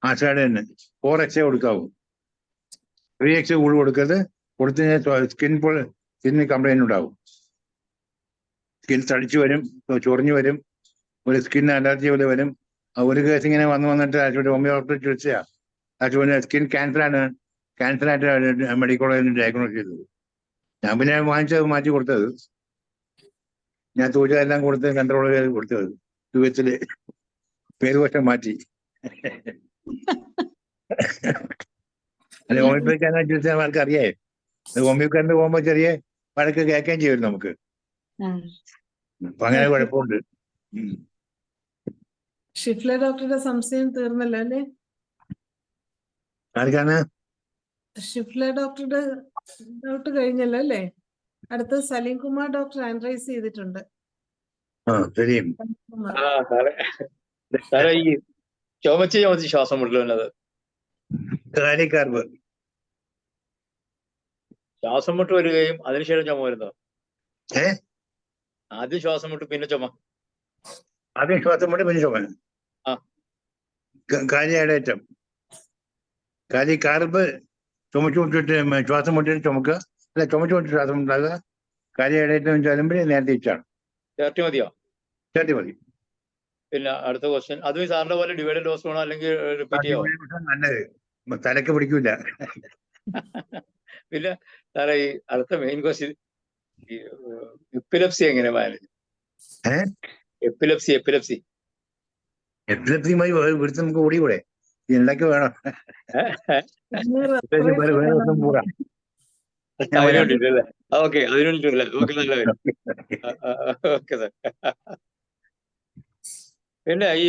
S2: ആഷാഡിന് 4x കൊടുക്കാവൂ. 3x കൂടുതൽ കൊടുക്കരുത്. കൊടുത്തു സ്കിന്നിന് കംപ്ലൈന്റ് ഉണ്ടാവും. സ്കിൻ തടിച്ചു വരും, ചൊറിഞ്ഞു വരും, ഒരു സ്കിൻ അലർജി പോലെ വരും. ഒരു കേസ് ഇങ്ങനെ വന്നിട്ട് ആശുപത്രി ഹോമിയോ ഡോക്ടറെ ചോദിച്ചാൽ ആശുപത്രി സ്കിൻ ക്യാൻസറായിട്ട് മെഡിക്കൽ കോളേജിൽ ഡയഗ്നോസ് ചെയ്തത്. ഞാൻ പിന്നെ മാറ്റി കൊടുത്തത്. ഞാൻ തോറ്റതെല്ലാം കൊടുത്ത് കൺട്രോൾ ചെയ്ത് കൊടുത്തത്. UH പേര് പക്ഷെ മാറ്റി. അല്ലെ ഹോമിയോപ്പതിക്കാരനെ ചോദിച്ചാൽ ആൾക്ക് അറിയേ. ഹോമിയോക്കാരന് പോകുമ്പോ ചെറിയ വഴക്ക് കേൾക്കുകയും ചെയ്യും നമുക്ക്. അപ്പൊ അങ്ങനെ കുഴപ്പമുണ്ട്.
S1: ഷിഫ്ല ഡോക്ടറുടെ സംശയം തീർന്നല്ലോ അല്ലേ?
S2: ആർക്കാണ്?
S1: ഷിഫ്ല ഡോക്ടറുടെ ഡൗട്ട് കഴിഞ്ഞല്ലോ അല്ലേ? അടുത്ത Salim Kumar doctor hand raise ചെയ്തിട്ടുണ്ട്.
S5: സാറേ ഈ ചുമച്ച് ശ്വാസം മുട്ടലുള്ളത് ശ്വാസം മുട്ട് വരികയും അതിനുശേഷം ചുമ വരുന്നത്? ആദ്യം ശ്വാസം മുട്ട് പിന്നെ ചുമ?
S2: ആദ്യം ശ്വാസം മുട്ട് പിന്നെ ചുമ. കാലിയടേറ്റം. കാർബ് ചുമച്ചു മുട്ടിട്ട് ശ്വാസം മുട്ടിട്ട് ചുമക്കുക, അല്ല ചുമച്ചു മുട്ടിട്ട് ശ്വാസം മുട്ടാകുക. കാലിയടേറ്റം ചെല്ലുമ്പോഴേ നേരത്തെ ഇച്ചാണ്.
S5: 30 മതിയോ?
S2: 30 മതി.
S5: പിന്നെ അടുത്ത ക്വസ്റ്റ്യൻ, അതും സാറിന്റെ പോലെ ഡിവൈഡഡ് ഡോസ് വേണോ അല്ലെങ്കിൽ റിപ്പീറ്റ് ചെയ്യോ?
S2: നല്ലത്, തലക്ക് പിടിക്കൂല.
S5: പിന്നെ സാറേ ഈ അടുത്ത മെയിൻ ക്വസ്റ്റ്യൻ, എപ്പിലെപ്സി എങ്ങനെ മാനേജ്? എപ്പിലെപ്സി
S2: ഇവിടുത്തെ നമുക്ക് ഓടിക്കൂടെ? എന്തൊക്കെ വേണം? കൂടാ.
S5: അതിന് വേണ്ടിട്ടല്ലേ? ഓക്കെ, അതിന് വേണ്ടിട്ടല്ലേ? ഓക്കെ, നല്ല കാര്യം. Okay sir. പിന്നെ ഈ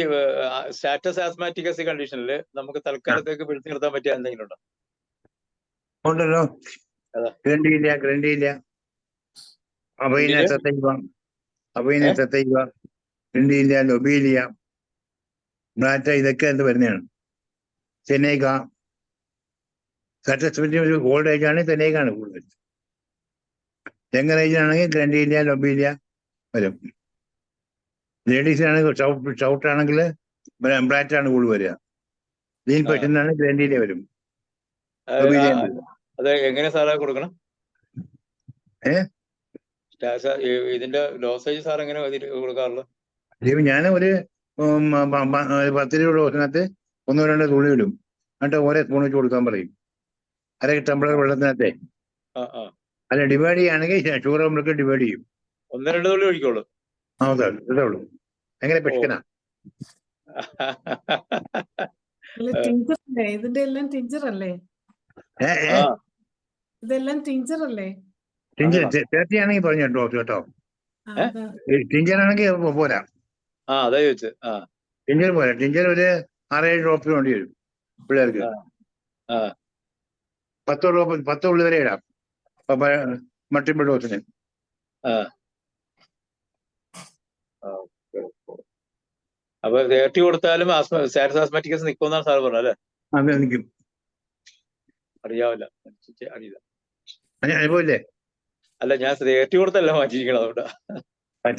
S5: സ്റ്റാറ്റസ് ആസ്മാറ്റിക്കസ് കണ്ടീഷനിൽ നമുക്ക് തൽക്കാലത്തേക്ക് പിടിച്ചു നിർത്താൻ പറ്റിയ എന്തെങ്കിലും ഉണ്ടോ?
S2: ഉണ്ടല്ലോ. ഗ്രണ്ടിയില്ല, അപൈന സത്തൈവ, ഗ്രണ്ടിയില്ല, ലൊബീലിയ, ബ്ലാറ്റ, ഇതൊക്കെ എന്ത് വരുന്നതാണ്. സെനേഗ, ഒരു ഓൾഡ് ഏജ് ആണെങ്കിൽ സെനേഗാണ് കൂടുതൽ. യങ്ങർ ഏജ് ആണെങ്കിൽ ഗ്രണ്ടിയില്ല, ലൊബീലിയ വരും. ലേഡീസിനാണെങ്കിൽ ഷൗട്ടാണെങ്കിൽ ബ്ലാറ്റാണ് കൂടുതൽ വരിക. ലീൻ പേഷ്യൻ്റാണ് ഗ്രണ്ടിയില വരും.
S5: അത് എങ്ങനെ സാറേ കൊടുക്കണം? ഇതിന്റെ ഡോസേജ് സാർ എങ്ങനെ കൊടുക്കാറുള്ളത്?
S2: ഞാൻ ഒരു 10 രൂപ ഡോസിനകത്ത് 1-2 തുള്ളി ഇടും. എന്നിട്ട് ഓരോ സ്പൂൺ വെച്ച് കൊടുക്കാൻ പറയും. 1/2 ടംബ്ലർ വെള്ളത്തിനകത്തെ. അല്ല ഡിവൈഡ് ചെയ്യുകയാണെങ്കിൽ ഷുഗർ നമ്മൾക്ക് ഡിവൈഡ് ചെയ്യും.
S5: 1-2 തുള്ളി ഒഴിക്കുള്ളൂ.
S2: ഇതേ ഉള്ളൂ. എങ്ങനെ പെഷ്കനാ?
S1: ഇതിന്റെ എല്ലാം ടിഞ്ചർ അല്ലേ?
S5: ആ
S1: ഇതെല്ലാം ടിഞ്ചർ അല്ലേ?
S2: ടിഞ്ചർ
S5: ആണോ?
S2: 30 ആണെങ്കിൽ പറഞ്ഞു ഡോക്ടർ കേട്ടോ.
S1: ആ,
S5: ഏ?
S1: അതാ.
S2: ടിഞ്ചർ ആണെങ്കിൽ പോരാ.
S5: ആ അതാ ചോദിച്ചത്. ആ
S2: ടിഞ്ചർ പോരാ. ടിഞ്ചർ ഒരു 6-7 ഡ്രോപ്സ് വേണ്ടി വരും പിള്ളേർക്ക്.
S5: ആ ആ
S2: 10 ഉള്ളി വരെ ഇടാം മൾട്ടിപ്പിൾ ഡോസിന്.
S5: ആ ആ. അപ്പൊ 30 കൊടുത്താലും സ്റ്റാറ്റസ് ആസ്മാറ്റിക്കസ് നിൽക്കുമെന്നാണ് സാർ പറഞ്ഞത് അല്ലേ?
S2: അത് നിൽക്കും.
S5: അറിയാവില്ല, അറിയില്ല.
S2: അനുഭവമില്ലേ?
S5: അല്ല, ഞാൻ 30 കൊടുത്തല്ല മാറ്റിയിരിക്കണം. അതുകൊണ്ട്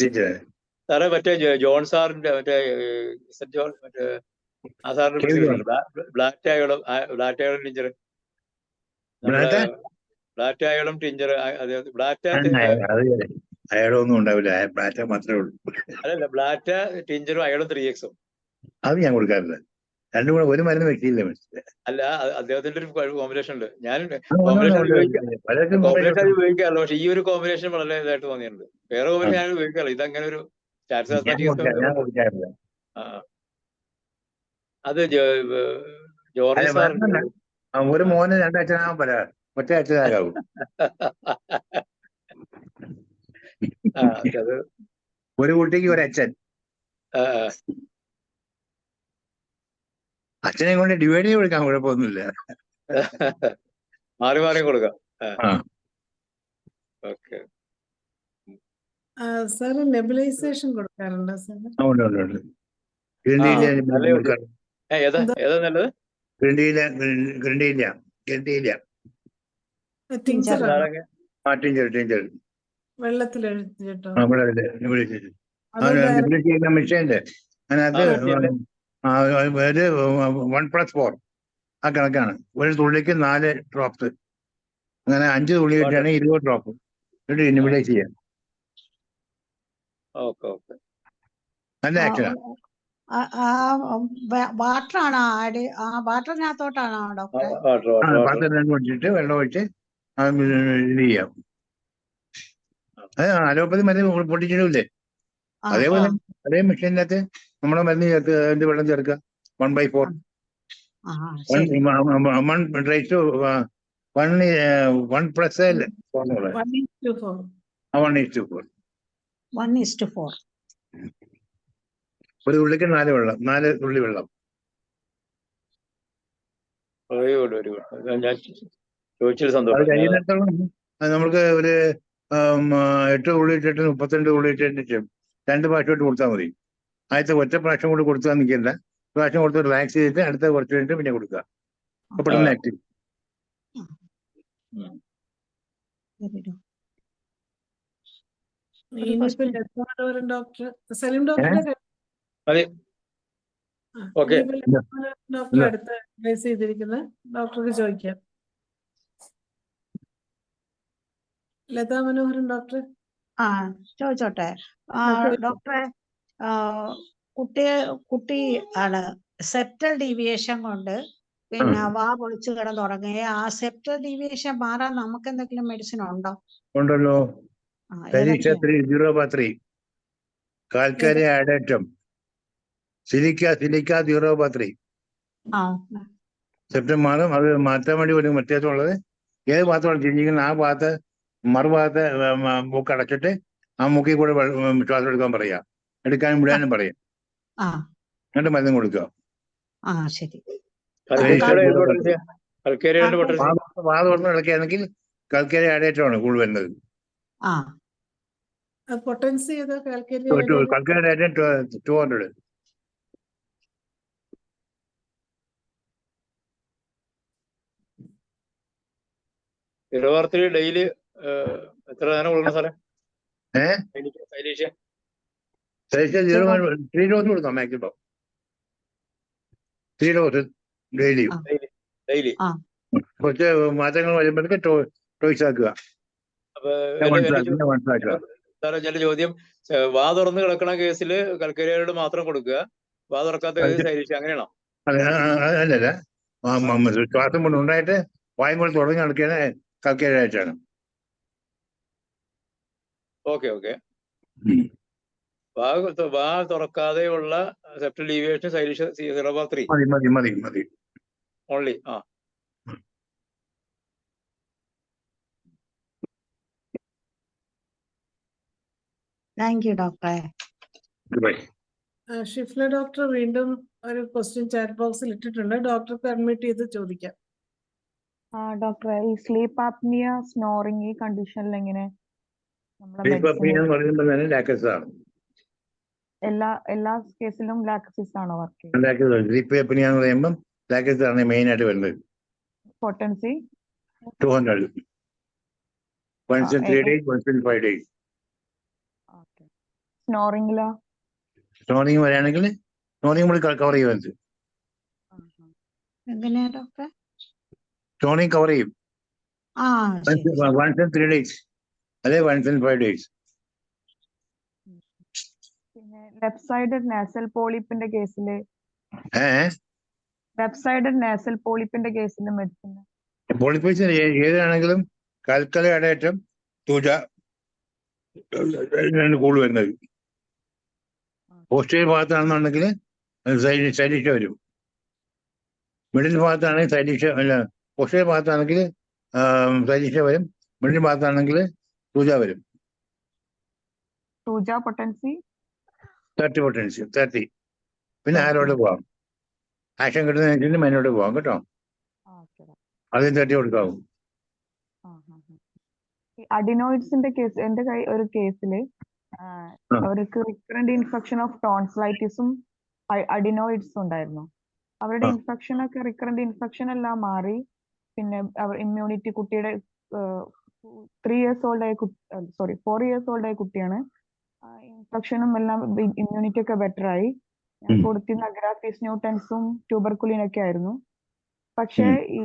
S2: ടീച്ചർ
S5: സാറേ മറ്റേ ജോൺ സാറിന്റെ മറ്റേ ജോൺ മറ്റേ ആ സാറിനെ പിടിച്ചിട്ടുണ്ട്. ബ്ലാറ്റായോളം ടിഞ്ചർ. നമ്മുടെ ബ്ലാറ്റായോളം ടിഞ്ചർ. ബ്ലാറ്റ
S2: അത് അയാളൊന്നും ഉണ്ടാവില്ല. ബ്ലാറ്റ മാത്രമേ ഉള്ളൂ.
S5: അല്ലല്ല, ബ്ലാറ്റ ടിഞ്ചറും അയോളും 3X
S2: അത് ഞാൻ കൊടുക്കാറില്ല. രണ്ടും കൂടെ ഒരു മരുന്ന് വെക്കില്ല.
S5: അല്ല, അദ്ദേഹത്തിന്റെ ഒരു കോമ്പിനേഷൻ ഉണ്ട്. ഞാൻ
S2: പലർക്കും
S5: കോമ്പിനേഷൻ ഉപയോഗിക്കാറില്ല, പക്ഷെ ഈ ഒരു കോമ്പിനേഷൻ വളരെ ഇതായിട്ട് തോന്നിയിട്ടുണ്ട്. വേറെ കോമ്പിനേഷൻ ഞാൻ ഉപയോഗിക്കാറില്ല. ഇതങ്ങനെ ഒരു സ്റ്റാറ്റസ് ആസ്മാറ്റിക്കസ്.
S2: ഞാൻ കൊടുക്കാറില്ല.
S5: അത് ജോർജ് സാറിന്റെ
S2: ഒരു മോന് 2 അച്ഛനാകാൻ പല ഒറ്റ അച്ഛനാകാവും.
S5: അത്
S2: ഒരു കുട്ടിക്ക് ഒരു അച്ഛൻ. അച്ഛനെ കൊണ്ട് ഡിവൈഡ് ചെയ്ത് കൊടുക്കാൻ കുഴപ്പമൊന്നുമില്ല.
S5: മാറി മാറി കൊടുക്കാം. ഓക്കെ.
S1: സാർ നെബുലൈസേഷൻ കൊടുക്കാറുണ്ടോ സാർ?
S2: ഉണ്ട്.
S5: ഏതാ നല്ലത്?
S1: ടിഞ്ചർ
S2: ടിഞ്ചർ
S1: വെള്ളത്തിൽ എഴുതിട്ടോ?
S2: മെഷീന്റെ അതിനകത്ത് 1+4 ആ കണക്കാണ്. ഒരു തുള്ളിക്ക് 4 ഡ്രോപ്സ്. അങ്ങനെ 5 തുള്ളി ഇട്ടാണ് 20 ഡ്രോപ്പ് ഇൻഹിബിലൈസ് ചെയ്യാം. നല്ല ആക്ഷനാ.
S3: വാട്ടറാണോ ആഡ്? ആ വാട്ടറിനകത്തോട്ടാണോ ഡോക്ടറെ?
S2: പാത്രം ഒഴിച്ചിട്ട് വെള്ളം ഒഴിച്ച് ഇത് ചെയ്യാം. അലോപ്പതി മരുന്ന് പൊട്ടിച്ചിടില്ലേ? അതേപോലെ അതേ മെഷീനകത്ത് നമ്മുടെ മരുന്ന് ചേർത്ത് അതിന്റെ വെള്ളം ചേർക്കുക. 1/4
S3: 1:4.
S2: ഒരു തുള്ളിക്ക് 4 തുള്ളി വെള്ളം.
S5: ഞാൻ ചോദിച്ചൊരു
S2: അത്
S5: സന്തോഷം.
S2: കഴിയുന്നിടത്തോളം നമുക്ക് ഒരു 8 തുള്ളി ഇട്ടിട്ട് 32 തുള്ളി ഇട്ടിട്ട് 2 പ്രാവശ്യമായിട്ട് കൊടുത്താൽ മതി. ആദ്യത്തെ ഒറ്റ പ്രാവശ്യം കൂടി കൊടുത്താൽ നിൽക്കില്ല. പ്രാവശ്യം കൊടുത്ത് റിലാക്സ് ചെയ്തിട്ട് അടുത്ത കുറച്ച് കഴിഞ്ഞിട്ട് പിന്നെ കൊടുക്കുക. അപ്പൊ പെട്ടെന്ന് ആക്റ്റീവ്.
S1: ഡോക്ടർ സലീം ഡോക്ടറുടെ ഡോക്ടർ അടുത്ത് അഡ്വൈസ് ചെയ്തിരിക്കുന്ന ഡോക്ടർക്ക് ചോദിക്കാം. ലതാ മനോഹരൻ ഡോക്ടർ.
S3: ചോദിച്ചോട്ടെ ഡോക്ടറെ? കുട്ടി ആണ് സെപ്റ്റൽ ഡീവിയേഷൻ കൊണ്ട് പിന്നെ വാ പൊളിച്ചു കിടന്നുറങ്ങുക. ആ സെപ്റ്റൽ ഡീവിയേഷൻ മാറാൻ നമുക്ക് എന്തെങ്കിലും മെഡിസിൻ ഉണ്ടോ?
S2: ഉണ്ടല്ലോ. കാൽക്കാരി ആഡേറ്റം സിലിക്ക 0.3 സെപ്റ്റം മാറും. അത് മാറ്റാൻ വേണ്ടി ഒരു വ്യത്യാസമുള്ളത്, ഏത് ഭാഗത്താണ് ചിരിക്കുന്നത് ആ ഭാഗത്ത് മറുഭാഗത്ത് മൂക്ക് അടച്ചിട്ട് ആ മൂക്കിൽ കൂടെ ശ്വാസം എടുക്കാൻ പറയാ. എടുക്കാനും വിടാനും പറയാം. എന്നിട്ട് മരുന്ന് കൊടുക്കുക. വാ തുറന്ന് കിടക്കുകയാണെങ്കിൽ കൽക്കരി ആഡേറ്റമാണ് കൂടുതൽ വരുന്നത്.
S1: പൊട്ടൻസി
S2: കൽക്കരി ആഡേറ്റം 200.
S5: ഡെയിലി എത്ര നേരം കൊടുക്കണം സാറേ?
S2: 3 ഡോസ് കൊടുക്കാം മാക്സിമം. 3 dose daily. കുറച്ച് മാറ്റങ്ങൾ വരുമ്പോഴേക്ക് ടോയ്സ് ആക്കുക.
S5: സാറേ ചില ചോദ്യം, വാ തുറന്ന് കിടക്കണ കേസിൽ കൽക്കരിയോട് മാത്രം കൊടുക്കുക, വാ തുറക്കാത്ത കേസ് ശൈലിച്ച് അങ്ങനെയാണോ?
S2: അല്ലല്ല, ശ്വാസം കൊണ്ട് ഉണ്ടായിട്ട് വായും കൊണ്ട് തുടങ്ങി നടക്കുകയാണ് കൽക്കരിയായിട്ടാണ്.
S5: ഓക്കെ. വാ തുറക്കാതെയുള്ള സെപ്റ്റൽ ഡീവിയേഷൻ ശൈലിച്ച് 0.3
S2: മതി.
S5: ഓൺലി.
S3: താങ്ക് യു ഡോക്ടറെ.
S2: ബൈ.
S1: ഷിഫ്ല ഡോക്ടർ വീണ്ടും ഒരു ക്വസ്റ്റ്യൻ ചാറ്റ് ബോക്സിൽ ഇട്ടിട്ടുണ്ട്. ഡോക്ടർക്ക് അഡ്മിറ്റ് ചെയ്ത് ചോദിക്കാം.
S4: ഡോക്ടറെ ഈ സ്ലീപ്പ് ആപ്നിയ സ്നോറിങ് ഈ കണ്ടീഷനിൽ എങ്ങനെ നമ്മളെ
S2: സ്ലീപ്പ്
S4: മെഡിസിൻ
S2: അപ്നിയ എന്ന് പറയുമ്പോൾ തന്നെ ലാക്ടോസ് ആണ്.
S4: എല്ലാ കേസിലും ലാക്ടോസിസ് ആണോ വർക്ക് ചെയ്യുന്നത്?
S2: ലാക്ടോസ് സ്ലീപ്പ് അപ്നിയ എന്ന് പറയുമ്പോൾ ലാക്ടോസ് ആണ് മെയിൻ ആയിട്ട് വരുന്നത്.
S4: Potency
S2: 200 once in 3 days, once in 5 days.
S4: Okay. സ്നോറിംഗിലോ?
S2: സ്നോറിങ് വരികയാണെങ്കിൽ സ്നോറിങ് കൂടി കവർ ചെയ്യുന്നത്.
S3: എങ്ങനെയാ ഡോക്ടറെ?
S2: സ്നോറിങ് കവർ ചെയ്യും
S3: ആ ശരി.
S2: once in 3 days അല്ലെ once in 5 days.
S4: പിന്നെ ലെഫ്റ്റ് സൈഡഡ് നാസൽ പോളിപ്പിന്റെ കേസില് മെഡിസിൻ
S2: പോളിപ്പൈസ് ഏതാണെങ്കിലും കൽക്കല അടയറ്റം തൂജ കൂടുതൽ വരുന്നത്. പോസ്റ്റീരിയർ ഭാഗത്താണെന്നുണ്ടെങ്കിൽ സൈഡിഷ വരും. മിഡിൽ ഭാഗത്താണെങ്കിൽ സൈഡിഷ അല്ല, പോസ്റ്റീരിയർ ഭാഗത്താണെങ്കിൽ സൈഡിഷ വരും. മിഡിൽ ഭാഗത്താണെങ്കിൽ തൂജ വരും.
S4: ടൂജ പൊട്ടൻസി
S2: 30 പൊട്ടൻസി 30. പിന്നെ ആരോട് പോവാം, ആക്ഷൻ കിട്ടുന്നതിനനുസരിച്ച് മൈനോട് പോവാം കേട്ടോ. അതിന് 30 കൊടുക്കാവും.
S4: അഡിനോയിഡ്സിന്റെ കേസ് എന്റെ ഒരു കേസില് അവർക്ക് റിക്കറന്റ് ഇൻഫെക്ഷൻ ഓഫ് ടോൺസിലൈറ്റിസും അഡിനോയിഡ്സും ഉണ്ടായിരുന്നു. അവരുടെ ഇൻഫെക്ഷൻ ഒക്കെ റിക്കറന്റ് ഇൻഫെക്ഷൻ എല്ലാം മാറി. പിന്നെ ഇമ്മ്യൂണിറ്റി കുട്ടിയുടെ 4 years old ആയ കുട്ടിയാണ്. ഇൻഫെക്ഷനും എല്ലാം ഇമ്മ്യൂണിറ്റി ഒക്കെ ബെറ്റർ ആയി. ഞാൻ കൊടുത്തിരുന്ന അഗ്രാഫീസ് ന്യൂട്ടൻസും ട്യൂബർകുലിനൊക്കെ ആയിരുന്നു. പക്ഷേ ഈ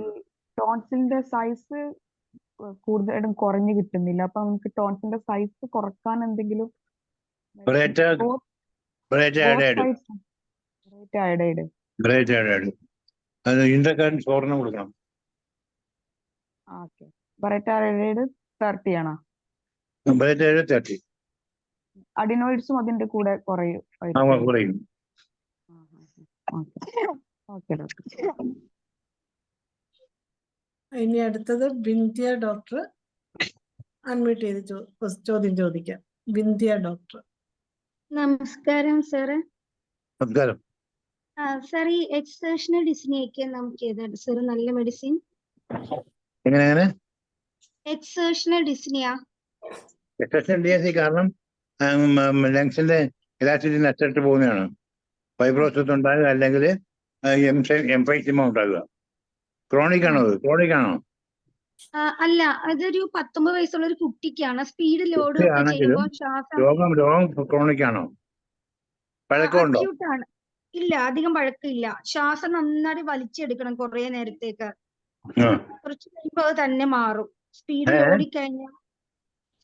S4: ടോൺസിലിന്റെ സൈസ് കൂടുതലും കുറഞ്ഞു കിട്ടുന്നില്ല. അപ്പൊ നമുക്ക് ടോൺസിലിന്റെ സൈസ് കുറക്കാൻ എന്തെങ്കിലും
S2: ഇന്റർകറന്റ് 4 കൊടുക്കണം.
S4: ഓക്കെ. ബറേറ്റാറൈഡ് 30 ആണോ?
S2: 30.
S4: അഡിനോയിഡ്സും അതിന്റെ കൂടെ കുറയും. Okay doctor.
S1: ഇനി അടുത്തത് ബിന്ധ്യ ഡോക്ടർ അൺമ്യൂട്ട് ചെയ്ത് ചോദ്യം ചോദിക്കാം. ബിന്ധ്യ ഡോക്ടർ.
S6: നമസ്കാരം സാറ്.
S2: നമസ്കാരം.
S6: സാർ ഈ എക്സേഷണൽ ഡിസ്നിയൊക്കെ നമുക്ക് ഏതാണ് സാർ നല്ല മെഡിസിൻ?
S2: എങ്ങനെ
S6: എക്സേഷണൽ ഡിസ്നിയ
S2: കാരണം ലങ്സിന്റെ ഇലാസ്റ്റിസിറ്റി നഷ്ടപ്പെട്ട് പോകുന്നതാണ്. ഫൈബ്രോസിസ് ഉണ്ടാകുക അല്ലെങ്കിൽ എംഫൈസിമ ഉണ്ടാകുക. ക്രോണിക് ആണോ? ക്രോണിക് ആണോ?
S6: അല്ല, അതൊരു 19 വയസ്സുള്ള ഒരു കുട്ടിക്കാണ്. സ്പീഡ് ലോഡ് ചെയ്യുമ്പോൾ
S2: രോഗം ക്രോണിക് ആണോ? പഴക്കമുണ്ടോ?
S6: അക്യൂട്ടാണ്. ഇല്ല, അധികം പഴക്കമില്ല. ശ്വാസം നന്നായി വലിച്ചെടുക്കണം കുറെ നേരത്തേക്ക്. കുറച്ച് കഴിയുമ്പോൾ അത് തന്നെ മാറും.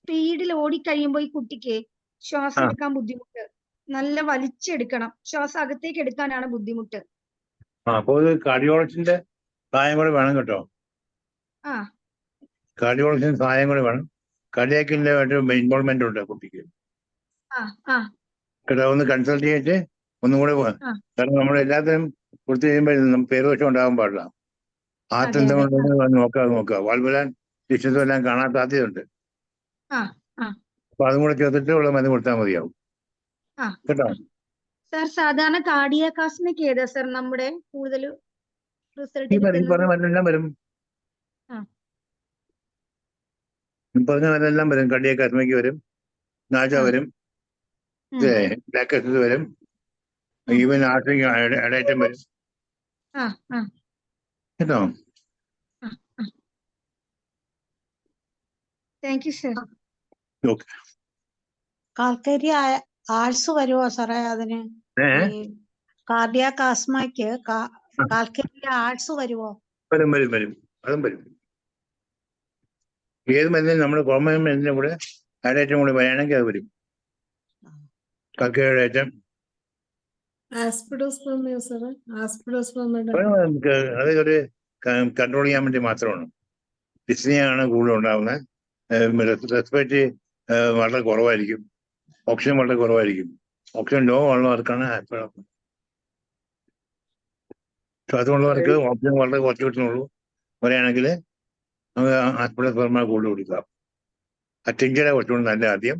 S6: സ്പീഡിൽ ഓടിക്കഴിയുമ്പോ ഈ കുട്ടിക്ക് ശ്വാസം എടുക്കാൻ ബുദ്ധിമുട്ട്. നല്ല വലിച്ചെടുക്കണം. ശ്വാസം അകത്തേക്ക് എടുക്കാനാണ് ബുദ്ധിമുട്ട്.
S2: അപ്പോ കാർഡിയോളജിന്റെ സഹായം കൂടെ വേണം കേട്ടോ. കാർഡിയോളജിന്റെ സഹായം കൂടെ വേണം. കാർഡിയാക്കിന്റെ ഇൻവോൾവ്മെന്റ് ഉണ്ട് കുട്ടിക്ക് കേട്ടോ. ഒന്ന് കൺസൾട്ട് ചെയ്തിട്ട് ഒന്നും കൂടെ പോകാം. കാരണം നമ്മൾ എല്ലാത്തിനും കൊടുത്തു കഴിയുമ്പോൾ പേരുദോഷം ഉണ്ടാകാൻ പാടില്ല. ഹാർട്ട് എന്തുകൊണ്ടെന്ന് നോക്കുക. വാൽവുലാൻ ഡിഷസും എല്ലാം കാണാൻ സാധ്യതയുണ്ട്. അപ്പൊ അതും കൂടെ ചേർത്തിട്ട് ഉള്ള മരുന്ന് കൊടുത്താൽ മതിയാവും കേട്ടോ.
S6: സാർ സാധാരണ കാർഡിയാക് ആസ്മയ്ക്ക് ഏതാ സാർ നമ്മുടെ കൂടുതൽ റിസൾട്ട്?
S2: പറഞ്ഞ മരുന്നെല്ലാം വരും. പറഞ്ഞ മരുന്നെല്ലാം വരും. കാർഡിയാക് ആസ്മയ്ക്ക് വരും, നാജ വരും, ലാക്ടോസിസ് വരും, ഈവൻ ആർട്ടിക് അഡേറ്റം വരും കേട്ടോ.
S6: Thank you sir.
S3: കാൽക്കരി ആഴ്സ് വരുമോ സാറേ അതിന്? കാർഡിയാക് ആസ്മയ്ക്ക് കാൽക്കരി ആഴ്സ് വരുമോ?
S2: വരും. അതും വരും. ഏത് മരുന്നിനും നമ്മുടെ കോമൺ മരുന്നിന്റെ കൂടെ അഡേറ്റം കൂടെ വരികയാണെങ്കിൽ അത് വരും. കാൽക്കരി അഡേറ്റം അതൊരു കൺട്രോൾ ചെയ്യാൻ വേണ്ടി മാത്രമാണ്. ഡിസ്നിയാണ് കൂടുതൽ ഉണ്ടാകുന്നത്. റെസ്പിറേറ്ററി വളരെ കുറവായിരിക്കും. ഓക്സിജൻ വളരെ കുറവായിരിക്കും. ഓക്സിജൻ ലോ ഉള്ളവർക്കാണ് ശ്വാസമുള്ളവർക്ക് ഓക്സിജൻ വളരെ കുറച്ച് കിട്ടുന്നുള്ളൂ. പറയുകയാണെങ്കിൽ നമുക്ക് ആസ്പിഡോസ്പർമ കൂടുതൽ കൊടുക്കാം. അറ്റിഞ്ചയുടെ കുറച്ചുകൂടി നല്ല ആദ്യം.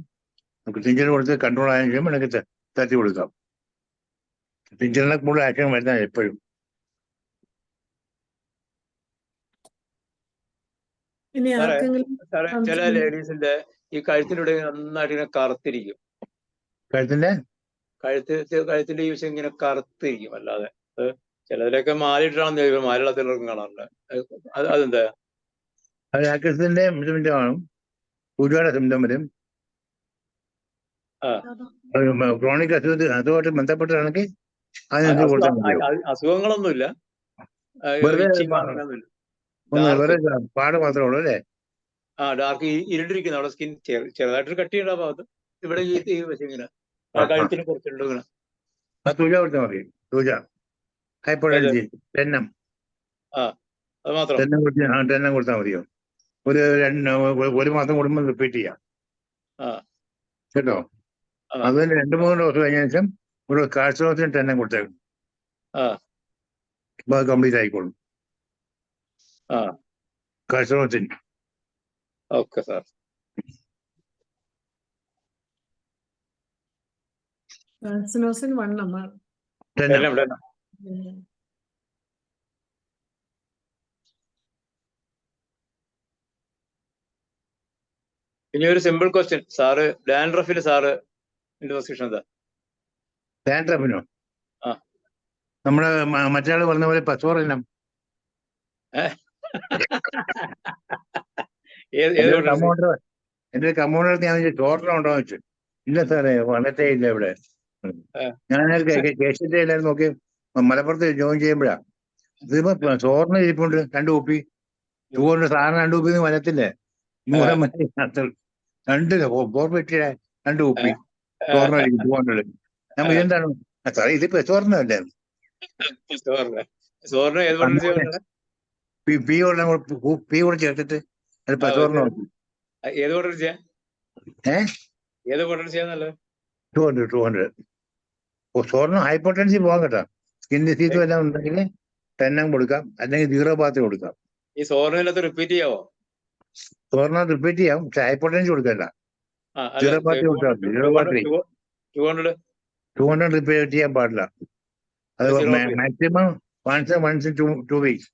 S2: നമുക്ക് ടിഞ്ചർ കൊടുത്ത് കൺട്രോൾ ആയതിനു ശേഷം എനിക്ക് തട്ടി കൊടുക്കാം. ടിഞ്ചറിനെ കൂടുതൽ ആക്ഷൻ വരുന്ന എപ്പോഴും.
S1: ഇനി
S5: സാറേ
S1: ആർക്കെങ്കിലും
S5: സാറേ ചില
S1: സംശയം
S5: ലേഡീസിന്റെ ഈ കഴുത്തിലൂടെ നന്നായിട്ട് ഇങ്ങനെ കറുത്തിരിക്കും.
S2: കഴുത്തിന്റെ
S5: കഴുത്തിന്റെ ഈ വശം ഇങ്ങനെ കറുത്തിരിക്കും. അല്ലാതെ അത് ചിലതിലൊക്കെ മാലയിട്ടാണെന്ന് ചോദിക്കും, മാലയുള്ള ചിലർക്കും കാണാറുണ്ട്. അതെന്താ?
S2: അത് ആക്സിഡന്റിന്റെ സിംറ്റം കാണും, ഒരുപാട് സിംറ്റം വരും. ക്രോണിക് അതുമായിട്ട് ബന്ധപ്പെട്ടാണെങ്കിൽ അതിനനുസരിച്ച് കൊടുത്താൽ മതിയോ?
S5: അസുഖങ്ങളൊന്നുമില്ല,
S2: വെറുതെ
S5: അങ്ങനെയൊന്നുമില്ല.
S2: വെറുതെ പാട് മാത്രമേ ഉള്ളൂ അല്ലേ?
S5: ഡാർക്ക് ഇരുണ്ടിരിക്കുന്ന അവിടെ സ്കിൻ ചെറുതായിട്ടൊരു കട്ടിയുള്ള ഭാഗത്ത് ഇവിടെ ഈ വശം ഇങ്ങനെ കഴുത്തിന് കുറച്ചുണ്ട് ഇങ്ങനെ.
S2: തൂജ കൊടുത്താൽ മതി. തൂജ ഹൈപ്പർടെൻസി ടെന്നം
S5: അത് മാത്രം.
S2: ടെന്നം കൊടുത്താൽ മതിയോ? ഒരു മാസം കൂടുമ്പോൾ റിപ്പീറ്റ് ചെയ്യാം കേട്ടോ. അത് 2-3 ഡോസ് കഴിഞ്ഞ ശേഷം ഒരു കാഴ്ചത്തിന് ടെന്നം കൊടുത്തേക്കും. അപ്പൊ അത് കംപ്ലീറ്റ് ആയിക്കോളും. കാഴ്ചത്തിന്.
S5: Okay sir.
S1: വാക്സിനോസിൻ 1 ml.
S5: ഇനി ഒരു സിമ്പിൾ ക്വസ്റ്റ്യൻ സാറ്, ഡാൻഡ്രഫില് സാറ് പൊസിഷൻ എന്താ?
S2: ഡാൻഡ്രഫിനോ? നമ്മുടെ മറ്റേ പറഞ്ഞ പോലെ പച്ചോറെല്ലാം എന്റെ കമ്പൗണ്ടർ ഞാൻ ടോട്ടൽ ഉണ്ടോ വെച്ചു. ഇല്ല സാറേ, വന്നിട്ടേ ഇല്ല ഇവിടെ. ഞാൻ കേസിന്റെ എല്ലാവരും നോക്കി മലപ്പുറത്ത് ജോയിൻ ചെയ്യുമ്പോഴാ ഇതിപ്പോ ചോറിന് ഇരിപ്പുണ്ട് 2 കുപ്പി. 200 സാറിന് 2 കുപ്പി വനത്തില്ലേ? 2 കുപ്പി ചോറിന് 200. ഞാൻ ഇതെന്താണ് സാറേ, ഇതിപ്പോ ചോറിനല്ലേ? പി കൂടെ ചേർത്തിട്ട് അത് പച്ചോറിന് നോക്കി.
S5: ഏത് ഓർഡർ ചെയ്യാൻ?
S2: 200. ചോറിന് ഹൈപ്പോട്ടൻസി പോകാൻ കേട്ടോ. സ്കിൻ ഡിസീസും എല്ലാം ഉണ്ടെങ്കിൽ 10 കൊടുക്കാം, അല്ലെങ്കിൽ 0 ബാത്ത് കൊടുക്കാം.
S5: ഈ സോറിനകത്ത് റിപ്പീറ്റ് ചെയ്യാവോ?
S2: ചോറിന് റിപ്പീറ്റ് ചെയ്യാം, പക്ഷെ ഹൈപ്പോട്ടൻസി കൊടുക്കണ്ട. 0 ബാത്ത് കൊടുത്താൽ 200 റിപ്പീറ്റ് ചെയ്യാൻ പാടില്ല. അത് മാക്സിമം once in 2 weeks.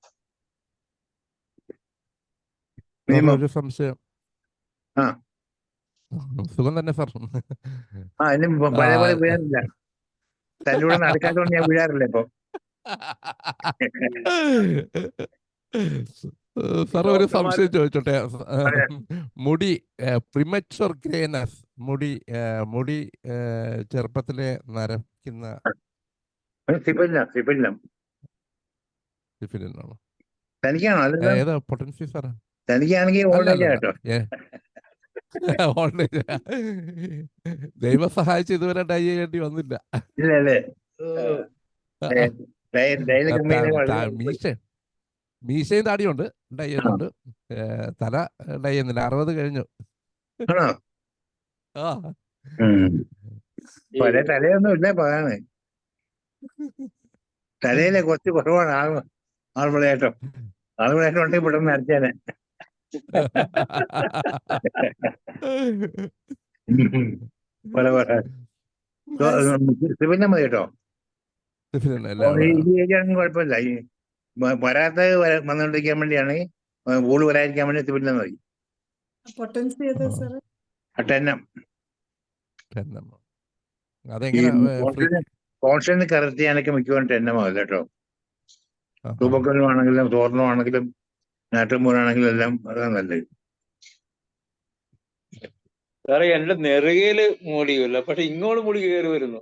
S7: ഒരു സംശയം. സുഖം തന്നെ സാർ.
S2: എന്നെ പഴയ പോലെ വീഴാറില്ല. തന്റെ കൂടെ നടക്കാത്തതുകൊണ്ട് ഞാൻ വീഴാറില്ല ഇപ്പൊ.
S7: സാർ ഒരു സംശയം ചോദിച്ചോട്ടെ. മുടി പ്രിമച്വർ ഗ്രേനസ്, മുടി ചെറുപ്പത്തിലെ നരയ്ക്കുന്ന സിഫിലിനാണോ?
S2: തനിക്കാണോ?
S7: ഏതാ പൊട്ടൻസി സാറേ?
S2: തനിക്കാണെങ്കിൽ ഓൾഡ് ഏജ് കേട്ടോ.
S7: ദൈവം സഹായിച്ച് ഇതുവരെ ഡൈ ചെയ്യേണ്ടി വന്നില്ല.
S2: ഇല്ലല്ലേ?
S7: മീശയും താടിയുണ്ട്, ഡൈ ചെയ്യുന്നുണ്ട്. തല ഡൈ ചെയ്യുന്നില്ല. 60 കഴിഞ്ഞു.
S2: പഴയ തലയൊന്നും ഇല്ല പറയാന്. തലയിലെ കുറച്ച് കുറവാണ് ആൾവിളയാട്ടം. ആൾവിളയാട്ടം ഉണ്ടെങ്കിൽ പെട്ടെന്ന് അരച്ചേനെ. സിബിന്നെ മതി കേട്ടോ. ഈ ഏജാണെങ്കിൽ കുഴപ്പമില്ല. ഈ വരാത്ത വന്നുകൊണ്ടിരിക്കാൻ വേണ്ടിയാണെങ്കിൽ ഊള് വരാതിരിക്കാൻ വേണ്ടി സിബിന്നെ മതി. കോൺഷ്യന് കറക്റ്റ് ചെയ്യാനൊക്കെ മിക്കവാറും 10 ആവില്ല കേട്ടോ. തൂപ്പക്കല്ലുമാണെങ്കിലും തോർണമാണെങ്കിലും നാട്ടുമ്പോഴാണെങ്കിലും എല്ലാം അതാണ് നല്ലത്.
S5: സാറേ എന്റെ നെറുകയില് മുടിയില്ല, പക്ഷെ ഇങ്ങോട്ട് മുടി കയറി വരുന്നു.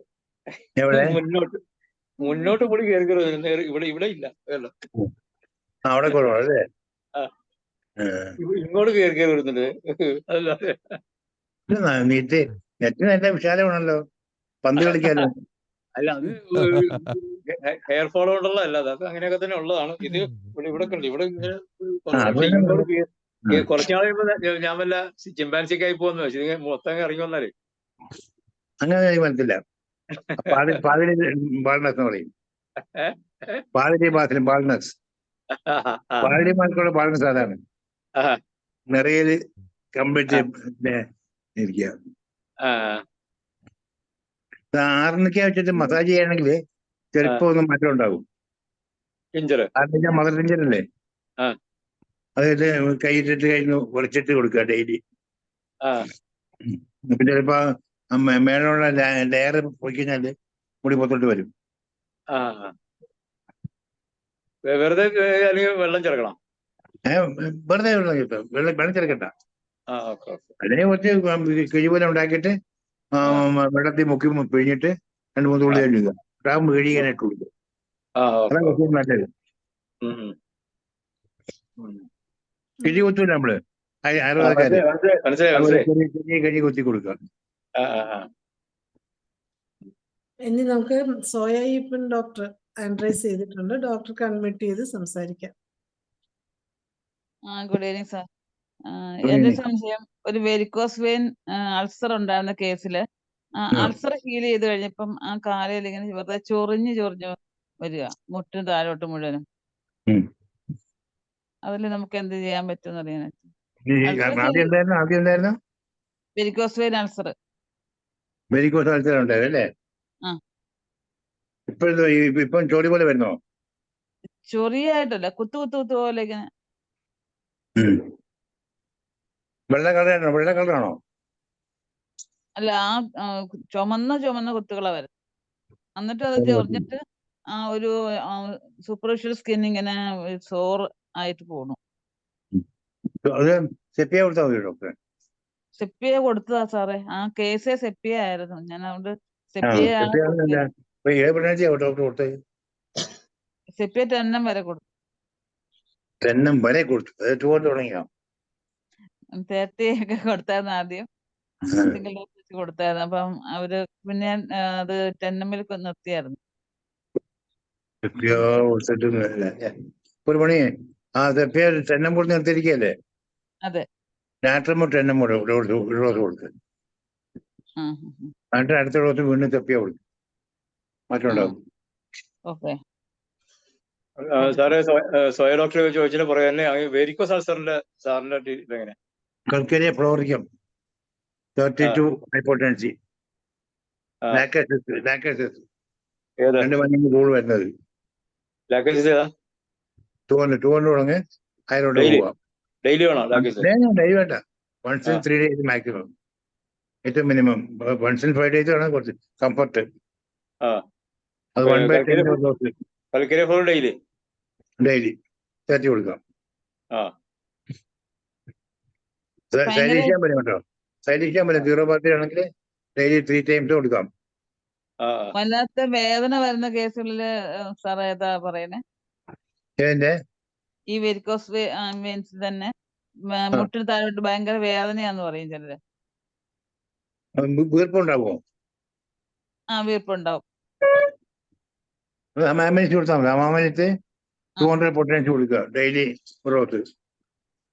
S5: മുന്നോട്ട് മുടി കയറി വരുന്നു. ഇവിടെ ഇല്ല.
S2: അവിടെ കുറവല്ലേ?
S5: ഇങ്ങോട്ട് കയറി വരുന്നുണ്ട്. അല്ലാതെ
S2: നെറ്റ് നല്ല വിശാലമാണല്ലോ, പന്ത് കളിക്കാലോ.
S5: അല്ല, അത് ഹെയർ ഫോൾ കൊണ്ടുള്ള അല്ല, അതൊക്കെ അങ്ങനെയൊക്കെ തന്നെ ഉള്ളതാണ്. ഇത് ഇവിടെ ഉണ്ട്. ഇവിടെ കുറച്ചുനാൾ കഴിയുമ്പോ ഞാൻ വല്ല ചിമ്പാൻസിക്കായി പോകുന്ന മൊത്തം ഇറങ്ങി വന്നാലേ
S2: അങ്ങനെ മനസ്സില്ല. ബാൾനസ് പറയും. പാതിരിമാർക്കുള്ള ബാൾനസ് അതാണ്. നിറയില് കംപ്ലീറ്റ് ഇരിക്കുക.
S5: ആ
S2: 6 വെച്ചിട്ട് മസാജ് ചെയ്യണമെങ്കിൽ ചിലപ്പോ ഒന്ന് മാറ്റം ഉണ്ടാകും.
S5: ടിഞ്ചർ.
S2: മദർ ടിഞ്ചറല്ലേ,
S5: ആ
S2: അതില് കൈയിട്ടിട്ട് കഴിഞ്ഞു കുറച്ചിട്ട് കൊടുക്കുക ഡെയിലി.
S5: ആ
S2: പിന്നെ ചിലപ്പോ മേലുള്ള ലെയർ പോയി കഴിഞ്ഞാല് മുടി പുറത്തോട്ട് വരും.
S5: ആ വെറുതെ അല്ലെങ്കിൽ വെള്ളം ചേർക്കണം.
S2: വെറുതെ വെള്ളം ചേർക്കണ്ട.
S5: ആ ഓക്കെ ഓക്കെ.
S2: അതിനെ കുറച്ച് കിഴിപോലെ ഉണ്ടാക്കിയിട്ട് വെള്ളത്തിൽ മുക്കി പിഴിഞ്ഞിട്ട് 2-3 തുള്ളി കഴിയുക. ടാമ്പ് കഴിയാനായിട്ട് കൊടുക്കുക.
S5: ആ
S2: അതാണ്
S5: ഓക്കെ.
S2: കുറച്ചും നല്ലത്. കിഴി കുത്തൂല നമ്മള് ആയുർവേദക്കാര്,
S5: മനസ്സിലായി
S2: അതുപോലെ
S5: മനസ്സിലായി.
S2: ചെറിയ കിഴി കുത്തി കൊടുക്കുക.
S5: ആ ആ ആ
S1: ഇനി നമുക്ക് സോയയിപ്പൻ ഡോക്ടർ ആൻഡ്രൈസ് ചെയ്തിട്ടുണ്ട്. ഡോക്ടർക്ക് അൺമ്യൂട്ട് ചെയ്ത് സംസാരിക്കാം.
S8: Good evening sir. എന്റെ സംശയം, ഒരു വെരിക്കോസ് വെയിൻ അൾസർ ഉണ്ടായിരുന്ന കേസില് അൾസർ ഹീൽ ചെയ്ത് കഴിഞ്ഞപ്പം ആ കാലയിൽ ഇങ്ങനെ വെറുതെ ചൊറിഞ്ഞു വരിക, മുട്ടിന് താഴോട്ട് മുഴുവനും. അതിൽ നമുക്ക് എന്ത് ചെയ്യാൻ പറ്റും അറിയാൻ.
S2: ആദ്യം എന്തായിരുന്നു?
S8: Varicose vein ulcer.
S2: Varicose ulcer ഉണ്ടായത് അല്ലേ?
S8: ആ.
S2: ഇപ്പം ചോടി പോലെ വരുന്നോ?
S8: ചൊറിയായിട്ടല്ല, കുത്തു പോലെ ഇങ്ങനെ.
S2: വെള്ള കളറാണോ?
S8: അല്ല, ആ ചുമന്ന കുത്തുകളാ വരുന്നത്. എന്നിട്ട് അത് ചൊറിഞ്ഞിട്ട് ആ ഒരു സൂപ്പർഫിഷ്യൽ സ്കിൻ ഇങ്ങനെ സോർ ആയിട്ട് പോണു.
S2: അത് സെപ്പിയ കൊടുത്താൽ മതി ഡോക്ടറെ.
S8: സെപ്പിയ കൊടുത്തതാ സാറേ, ആ കേസേ സെപ്പിയ ആയിരുന്നു. ഞാൻ അതുകൊണ്ട് സെപ്പിയ സെപ്പിയ 10 വരെ കൊടുത്തു.
S2: 10 വരെ കൊടുത്തു. അത് തുടങ്ങിയോ?
S8: 30 ഒക്കെ കൊടുത്തായിരുന്നു ആദ്യം, സിംഗിൾ ഡോസ് കൊടുത്തായിരുന്നു. അപ്പം അവര് പിന്നെ അത് 10 നിർത്തിയായിരുന്നു.
S2: ഒരു പണി, ആ സെപ്പിയ 10 കൂടി നിർത്തിയിരിക്കല്ലേ?
S8: അതെ.
S2: നാട്രമോ 10 ഡോസ് കൊടുത്ത്, എന്നിട്ട് അടുത്ത ഡോസ് വീണ്ടും സെപ്പിയ കൊടുത്തു. മാറ്റം ഉണ്ടാവും.
S8: ഓക്കെ.
S5: സാറേ, സോയ ഡോക്ടർ ചോദിച്ചതിന് പുറകെ തന്നെ വെരിക്കോസ് അൾസറിന്റെ സാറിന്റെ ഇതെങ്ങനെ?
S2: കൽക്കരിയ ഫ്ലോറിക്കം 32 ഹൈപ്പോട്ടൻസി, ലാക്ടോസിസ് 2 മണിക്കൂർ കൂടുതൽ വരുന്നത്. 200 തുടങ്ങി അതിലോട്ട് പോവാം.
S5: ഡെയിലി വേണോ ലാക്ടോസിസ്?
S2: ഡെയിലി വേണ്ട, once in 3 days മാക്സിമം, ഏറ്റവും മിനിമം. once in 5 days ആണ് കുറച്ച് കംഫർട്ട്. അത് 1/10 ഡോസ്
S5: കൽക്കരി ഫ്ലോർ ഡെയിലി
S2: 30 കൊടുക്കാം.
S8: ഭയങ്കര-
S2: സൈലീഷ്യാൻ പറ്റും കേട്ടോ, സൈലീഷ്യാൻ പറ്റും. 0 ആണെങ്കിൽ ഡെയിലി 3 times കൊടുക്കാം.
S8: വല്ലാത്ത വേദന വരുന്ന കേസുകളില് സാർ ഏതാ പറയുന്നേ?
S2: ഏതിന്റെ?
S8: ഈ വെരിക്കോസ് വെയിൻസ് തന്നെ മുട്ടിന് താഴോട്ട് ഭയങ്കര വേദനയാന്ന് പറയും ചിലര്.
S2: വീർപ്പുണ്ടാവോ?
S8: വീർപ്പുണ്ടാവും.
S2: അമാമനിച്ച് കൊടുത്താൽ മതി. അമാമനിച്ച് 200 പൊട്ടൻസ് കൊടുക്കുക ഡെയിലി റോസ്.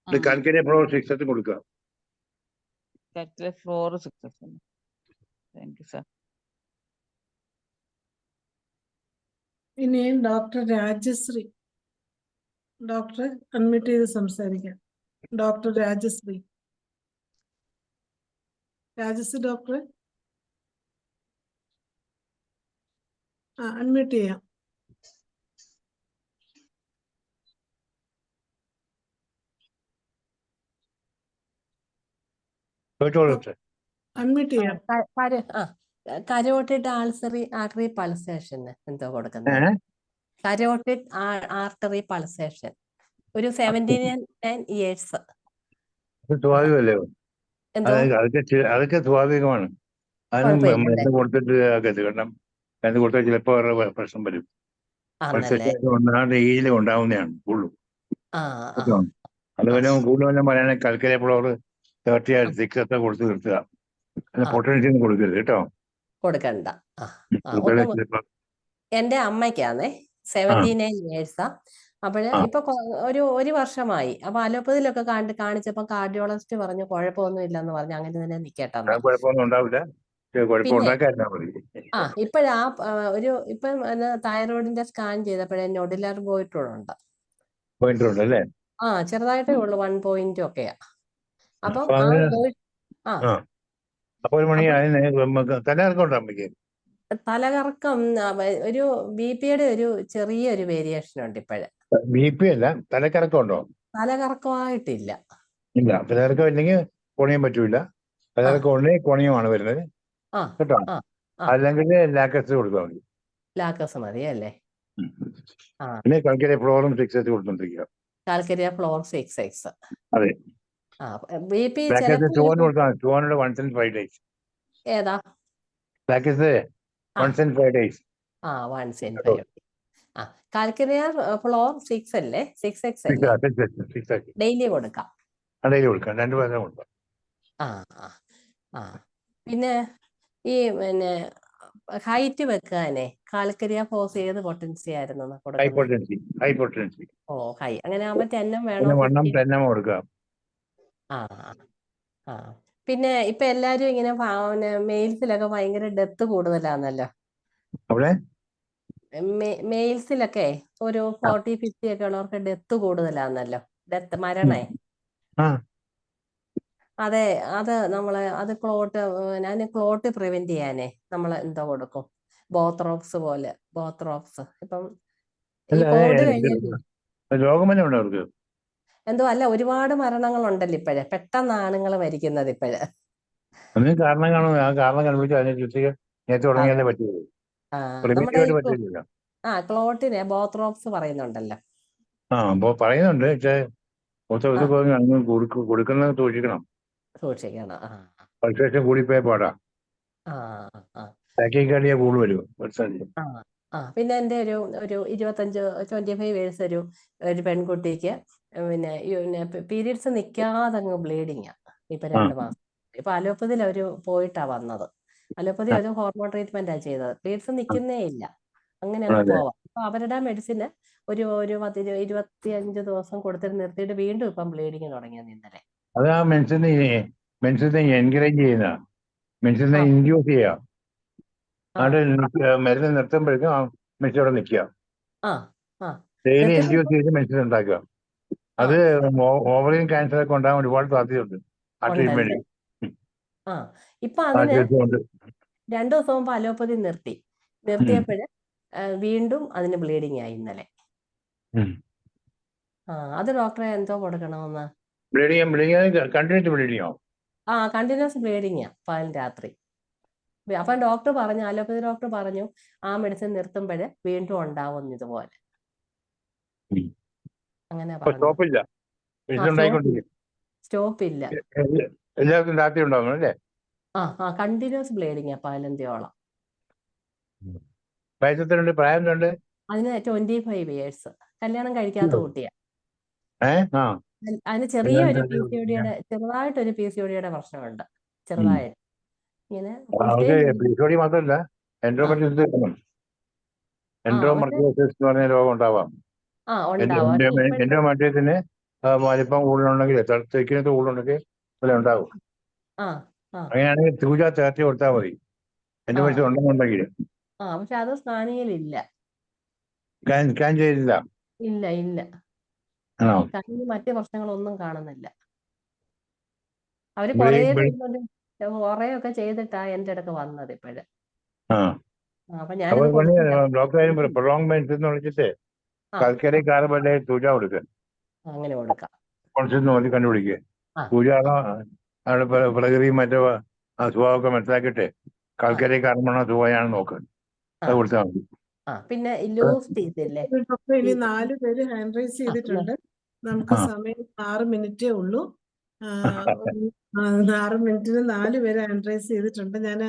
S2: കൽക്കരി ഫ്ലോർ 6 കൊടുക്കുക.
S8: ഫ്ലോർ 6. Thank you sir.
S1: ഇനി ഡോക്ടർ രാജശ്രീ, ഡോക്ടർ അൺമ്യൂട്ട് ചെയ്ത് സംസാരിക്കാം. ഡോക്ടർ രാജശ്രീ ഡോക്ടർ അൺമ്യൂട്ട് ചെയ്യാം. അൺമ്യൂട്ട് ചെയ്യാം.
S9: കരോട്ടിഡ് ആർട്ടറി പൾസേഷന് എന്തോ കൊടുക്കുന്നത്? കരോട്ടിഡ് ആർട്ടറി പൾസേഷൻ ഒരു 79 years.
S2: സ്വാഭാവികമല്ലേ? അതൊക്കെ സ്വാഭാവികമാണ്. അതിന് മരുന്ന് കൊടുത്തിട്ട് കാരണം മരുന്ന് കൊടുത്താൽ ചിലപ്പോ പ്രശ്നം വരും. ഏജിൽ ഉണ്ടാവുന്നതാണ് കൂടുതലും. അതുപോലെ കൂടുതലും പറയാൻ കൽക്കരി ഫ്ലോർ 36 കൊടുത്ത് നിർത്തുക. പൊട്ടൻഷ്യൽ കൊടുക്കരുത് കേട്ടോ.
S9: കൊടുക്കണ്ട. എന്റെ അമ്മയ്ക്കാന്നേ 79 years. അപ്പോഴ് ഇപ്പൊ ഒരു വർഷമായി. അപ്പൊ അലോപ്പതിയിലൊക്കെ കാണിച്ചപ്പോ കാർഡിയോളജിസ്റ്റ് പറഞ്ഞു കുഴപ്പമൊന്നും ഇല്ലെന്ന് പറഞ്ഞു. അങ്ങനെ തന്നെ നിക്കട്ടെ.
S2: കുഴപ്പമൊന്നും ഉണ്ടാവില്ല.
S9: ഇപ്പോഴാ ഇപ്പം തൈറോയിഡിന്റെ സ്കാൻ ചെയ്തപ്പോഴേ നൊഡുലർ പോയിട്ടുണ്ടുണ്ട്. ചെറുതായിട്ടേ ഉള്ളു, 1 point ഒക്കെയാ. അപ്പം
S2: അപ്പൊ ഒരു മണി
S1: അപ്പൊ
S2: അതിന് തലകറക്കം ഉണ്ടോ അമ്മയ്ക്ക്?
S9: തലകറക്കം ഒരു ബിപിയുടെ ഒരു ചെറിയൊരു വേരിയേഷൻ ഉണ്ട് ഇപ്പോഴ്.
S2: BP അല്ല, തലക്കറക്കം ഉണ്ടോ?
S9: തലകറക്കമായിട്ടില്ല.
S2: ഇല്ല, തലകറക്കം ഇല്ലെങ്കിൽ കോണിയം പറ്റൂല.
S9: ആ
S2: തലകറക്കം ഉണ്ടെങ്കിൽ കോണിയമാണ് വരുന്നത്
S9: ആ
S2: കേട്ടോ.
S9: ആ ആ
S2: അല്ലെങ്കിൽ ലാക്കസ് കൊടുത്താൽ മതി.
S9: ലാക്കസ് മതി അല്ലേ?
S2: ഉം.
S9: ആ
S2: പിന്നെ കൽക്കരി ഫ്ലോറും 6 കൊടുത്തോണ്ടിരിക്കുക.
S9: കാൽക്കരിയ ഫ്ലോർ 6X.
S2: അതെ,
S9: ആ BP
S2: ലാക്കസ്
S9: ചിലപ്പോ
S2: 200 കൊടുത്താൽ 200 once in 5 days.
S9: ഏതാ?
S2: ലാക്കസ്
S9: ആ
S2: once in 5 days.
S9: 1 in 5. ആ കാൽക്കരിയ ഫ്ലോർ 6 അല്ലേ? 6X അല്ലേ?
S2: 6
S9: ഡെയിലി കൊടുക്കാം.
S2: ഡെയിലി കൊടുക്കാം, 2 പേരെ കൊടുക്കാം.
S9: ആ ആ ആ പിന്നെ ഈ ഹൈറ്റ് വെക്കാനേ കാൽക്കരിയ ഫോഴ്സ് ഏത് പൊട്ടൻസി ആയിരുന്നു കൊടുക്കുന്നത്?
S2: High potency.
S9: ഓ ഹൈ. അങ്ങനെ ആകുമ്പോ 10 വേണോ
S2: പിന്നെ 1
S9: 15?
S2: 10 കൊടുക്കാം.
S9: ആ ആ പിന്നെ ഇപ്പൊ എല്ലാരും ഇങ്ങനെ മെയിൽസിലൊക്കെ ഭയങ്കര ഡെത്ത് കൂടുതലാന്നല്ലോ.
S2: അവിടെ
S9: മെയിൽസിലൊക്കെ ഒരു 40-50 ഒക്കെ ഉള്ളവർക്ക് ഡെത്ത് കൂടുതലാന്നല്ലോ. ഡെത്ത് മരണേ.
S2: ആ
S9: അതെ, അത് ക്ലോട്ട് പ്രിവെന്റ് ചെയ്യാനേ നമ്മൾ എന്തോ കൊടുക്കും? ബോത്രോക്സ് പോലെ. ബോത്രോക്സ് ഇപ്പം ഈ
S2: അല്ല,
S9: കോവിഡ് കഴിഞ്ഞ
S2: രോഗം തന്നെ ഉണ്ടോ അവർക്ക്?
S9: എന്തോ അല്ല, ഒരുപാട് മരണങ്ങളുണ്ടല്ലോ ഇപ്പോഴേ. പെട്ടെന്ന് ആണുങ്ങൾ മരിക്കുന്നത് ഇപ്പോഴ്.
S2: ഒന്നും കാരണം കാണും. ആ കാരണം കണ്ടുപിടിച്ച് അതിനെ ചികിത്സിക്കുക നേരത്തെ
S9: അതെ.
S2: തുടങ്ങിയാലേ പറ്റുള്ളൂ.
S9: ആ നമ്മുടെ
S2: പ്രിവെന്റീവായിട്ട്
S9: ഈ
S2: പറ്റില്ല.
S9: ക്ലോട്ടിനെ ബോത്രോക്സ് പറയുന്നുണ്ടല്ലോ.
S2: അപ്പൊ പറയുന്നുണ്ട്. പക്ഷേ
S9: ആ
S2: അങ്ങ് കൊടുക്കുന്നത് സൂക്ഷിക്കണം.
S9: സൂക്ഷിക്കണം. ആ
S2: പൾസേഷൻ കൂടിപ്പോയ പാടാ.
S9: ആ ആ
S2: ടാക്കിക്കാർഡിയ കൂടുതൽ വരും പെർസെന്റ്.
S9: ആ ആ പിന്നെ എൻ്റെ ഒരു 25 years ഒരു പെൺകുട്ടിക്ക് പിന്നെ പീരീഡ്സ് നിൽക്കാതെ അങ്ങ് ബ്ലീഡിങ് ഇപ്പൊ 2 മാസം. ഇപ്പൊ അലോപ്പതിയിൽ അവര് പോയിട്ടാ വന്നത്. അലോപ്പതി ഒരു ഹോർമോൺ ട്രീറ്റ്മെന്റാ ചെയ്തത്. പീരീഡ്സ് നിൽക്കുന്നേ ഇല്ല, അങ്ങനെ അങ്ങ്
S2: അതെ,
S9: പോവാം. അപ്പൊ അവരുടെ മെഡിസിന് ഒരു 25 ദിവസം കൊടുത്തിട്ട് നിർത്തിയിട്ട് വീണ്ടും ഇപ്പം ബ്ലീഡിങ് തുടങ്ങിയത് ഇന്നലെ.
S2: അത് ആ മെൻസിനെ എൻകറേജ് ചെയ്യുന്ന, മെൻസിനെ
S9: ആ
S2: ഇൻഡ്യൂസ് ചെയ്യുക.
S9: ആ
S2: അവിടെ മരുന്ന് നിർത്തുമ്പോഴേക്കും ആ മെൻസ് അവിടെ നിൽക്കുക.
S9: ആ ആ
S2: ഡെയിലി
S9: നിർത്തി
S2: ഇൻഡ്യൂസ് ചെയ്ത് മെൻസിൻ ഉണ്ടാക്കുക.
S9: ആ
S2: അത് ഓവറിൻ ക്യാൻസർ ഒക്കെ ഉണ്ടാകാൻ ഒരുപാട് സാധ്യതയുണ്ട് ആ
S9: ഉണ്ടല്ലേ?
S2: ട്രീറ്റ്മെന്റ്.
S9: ആ ഇപ്പൊ
S2: ആ
S9: അതിന്
S2: ചികിത്സ
S9: 2 ദിവസം മുമ്പ് അലോപ്പതി നിർത്തിയപ്പോഴ് വീണ്ടും അതിന് ബ്ലീഡിങ് ആയി ഇന്നലെ. അത് ഡോക്ടറെ എന്തോ കൊടുക്കണമെന്ന്?
S2: ബ്ലീഡിങ് കണ്ടിന്യൂസ് ബ്ലീഡിങ്ങോ?
S9: കണ്ടിന്യൂസ് ബ്ലീഡിങ് പകൽ രാത്രി. അപ്പം ഡോക്ടർ പറഞ്ഞു, അലോപ്പതി ഡോക്ടർ പറഞ്ഞു, ആ മെഡിസിൻ നിർത്തുമ്പോഴ് വീണ്ടും ഉണ്ടാവും ഇതുപോലെ. അങ്ങനെ പറഞ്ഞു.
S2: സ്റ്റോപ്പില്ല,
S9: സ്റ്റോപ്പ് ഇല്ല.
S2: എല്ലാവർക്കും രാത്രി ഉണ്ടാകും അല്ലേ?
S9: കണ്ടിന്യൂസ് ബ്ലീഡിങ് പകലന്തിയോളം.
S2: വയസ്സത്തിനുണ്ട്, പ്രായത്തിനുണ്ട്.
S9: അതിന് 25 years. കല്യാണം കഴിക്കാത്ത കുട്ടിയാ. അതിന് ചെറിയൊരു ചെറുതായിട്ടൊരു PCOD-യുടെ പ്രശ്നമുണ്ട്. ചെറുതായിട്ട് ഇങ്ങനെ
S2: PCOD മാത്രമല്ല, എൻഡോമെട്രിയോസിസ് എന്ന് പറഞ്ഞ രോഗം ഉണ്ടാവാം. എൻഡോമെട്രിയത്തിന് വലിപ്പം കൂടുതലുണ്ടെങ്കിൽ, തെക്കിനകത്ത് കൂടുതലുണ്ടെങ്കിൽ അതിൽ ഉണ്ടാവും. അങ്ങനെയാണെങ്കിൽ തൂജ ചേർത്തി കൊടുത്താൽ മതി, എൻഡോമെട്രിയോസിസ് ഉണ്ടെന്നുണ്ടെങ്കിൽ.
S9: പക്ഷെ അത് സ്കാനിങ്ങിലില്ല.
S2: സ്കാൻ ചെയ്തില്ല?
S9: ഇല്ല ഇല്ല. സ്കാനിങ്ങിൽ മറ്റു പ്രശ്നങ്ങളൊന്നും കാണുന്നില്ല. അവര് കുറേയൊക്കെ ചെയ്തിട്ടാ എന്റെ അടുക്ക് വന്നത് ഇപ്പോഴ്. അപ്പൊ ഞാനത്
S2: ഡോക്ടർ പ്രൊലോങ് മെഡിസിൻ എന്ന് വിളിച്ചിട്ട് കൽക്കരി കാർബണേറ്റ് തൂജ കൊടുക്കുക.
S9: അങ്ങനെ കൊടുക്കാം.
S2: നോക്കി കണ്ടുപിടിക്കുക. തൂജ അവിടെ പ്രകൃതിയും മറ്റോ സ്വഭാവമൊക്കെ മനസ്സിലാക്കിയിട്ട് കൽക്കരി കാർബണോ തൂവയാണോ നോക്കുക. അത് കൊടുത്താൽ മതി.
S9: പിന്നെ ലൂസ് ടീത്ത് ഇല്ലേ?
S1: ഇനി 4 പേര് ഹാൻഡ് റൈസ് ചെയ്തിട്ടുണ്ട്. നമുക്ക് സമയം 6 മിനിറ്റേ ഉള്ളൂ. 6 മിനിറ്റിന് 4 പേര് ഹാൻഡ് റൈസ് ചെയ്തിട്ടുണ്ട്. ഞാൻ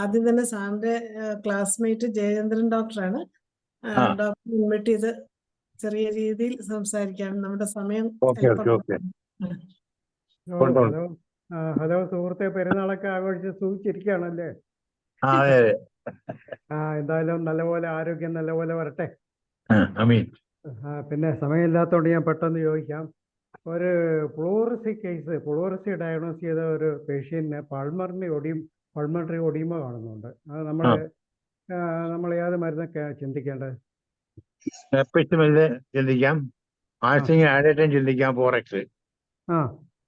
S1: ആദ്യം തന്നെ സാറിന്റെ ക്ലാസ്മേറ്റ് ജയേന്ദ്രൻ ഡോക്ടറാണ്. ഡോക്ടർ ഇൻവൈറ്റ് ചെയ്ത് ചെറിയ രീതിയിൽ സംസാരിക്കാം. നമ്മുടെ സമയം
S10: ഹലോ സുഹൃത്തെ, പെരുന്നാളൊക്കെ ആഘോഷിച്ച് സൂചിച്ചിരിക്കുകയാണല്ലേ? എന്തായാലും നല്ലപോലെ ആരോഗ്യം നല്ലപോലെ വരട്ടെ. പിന്നെ സമയമില്ലാത്തതുകൊണ്ട് ഞാൻ പെട്ടെന്ന് ചോദിക്കാം. ഒരു പ്ലൂറസി ഡയഗ്നോസ് ചെയ്ത ഒരു പേഷ്യന്റിന് പൾമണറി ഒഡീമ കാണുന്നുണ്ട്. അത് നമ്മൾ ഏത് മരുന്നൊക്കെ ചിന്തിക്കേണ്ടത്?
S2: ചിന്തിക്കാം, ആഴ്ചയും ചിന്തിക്കാം. 4X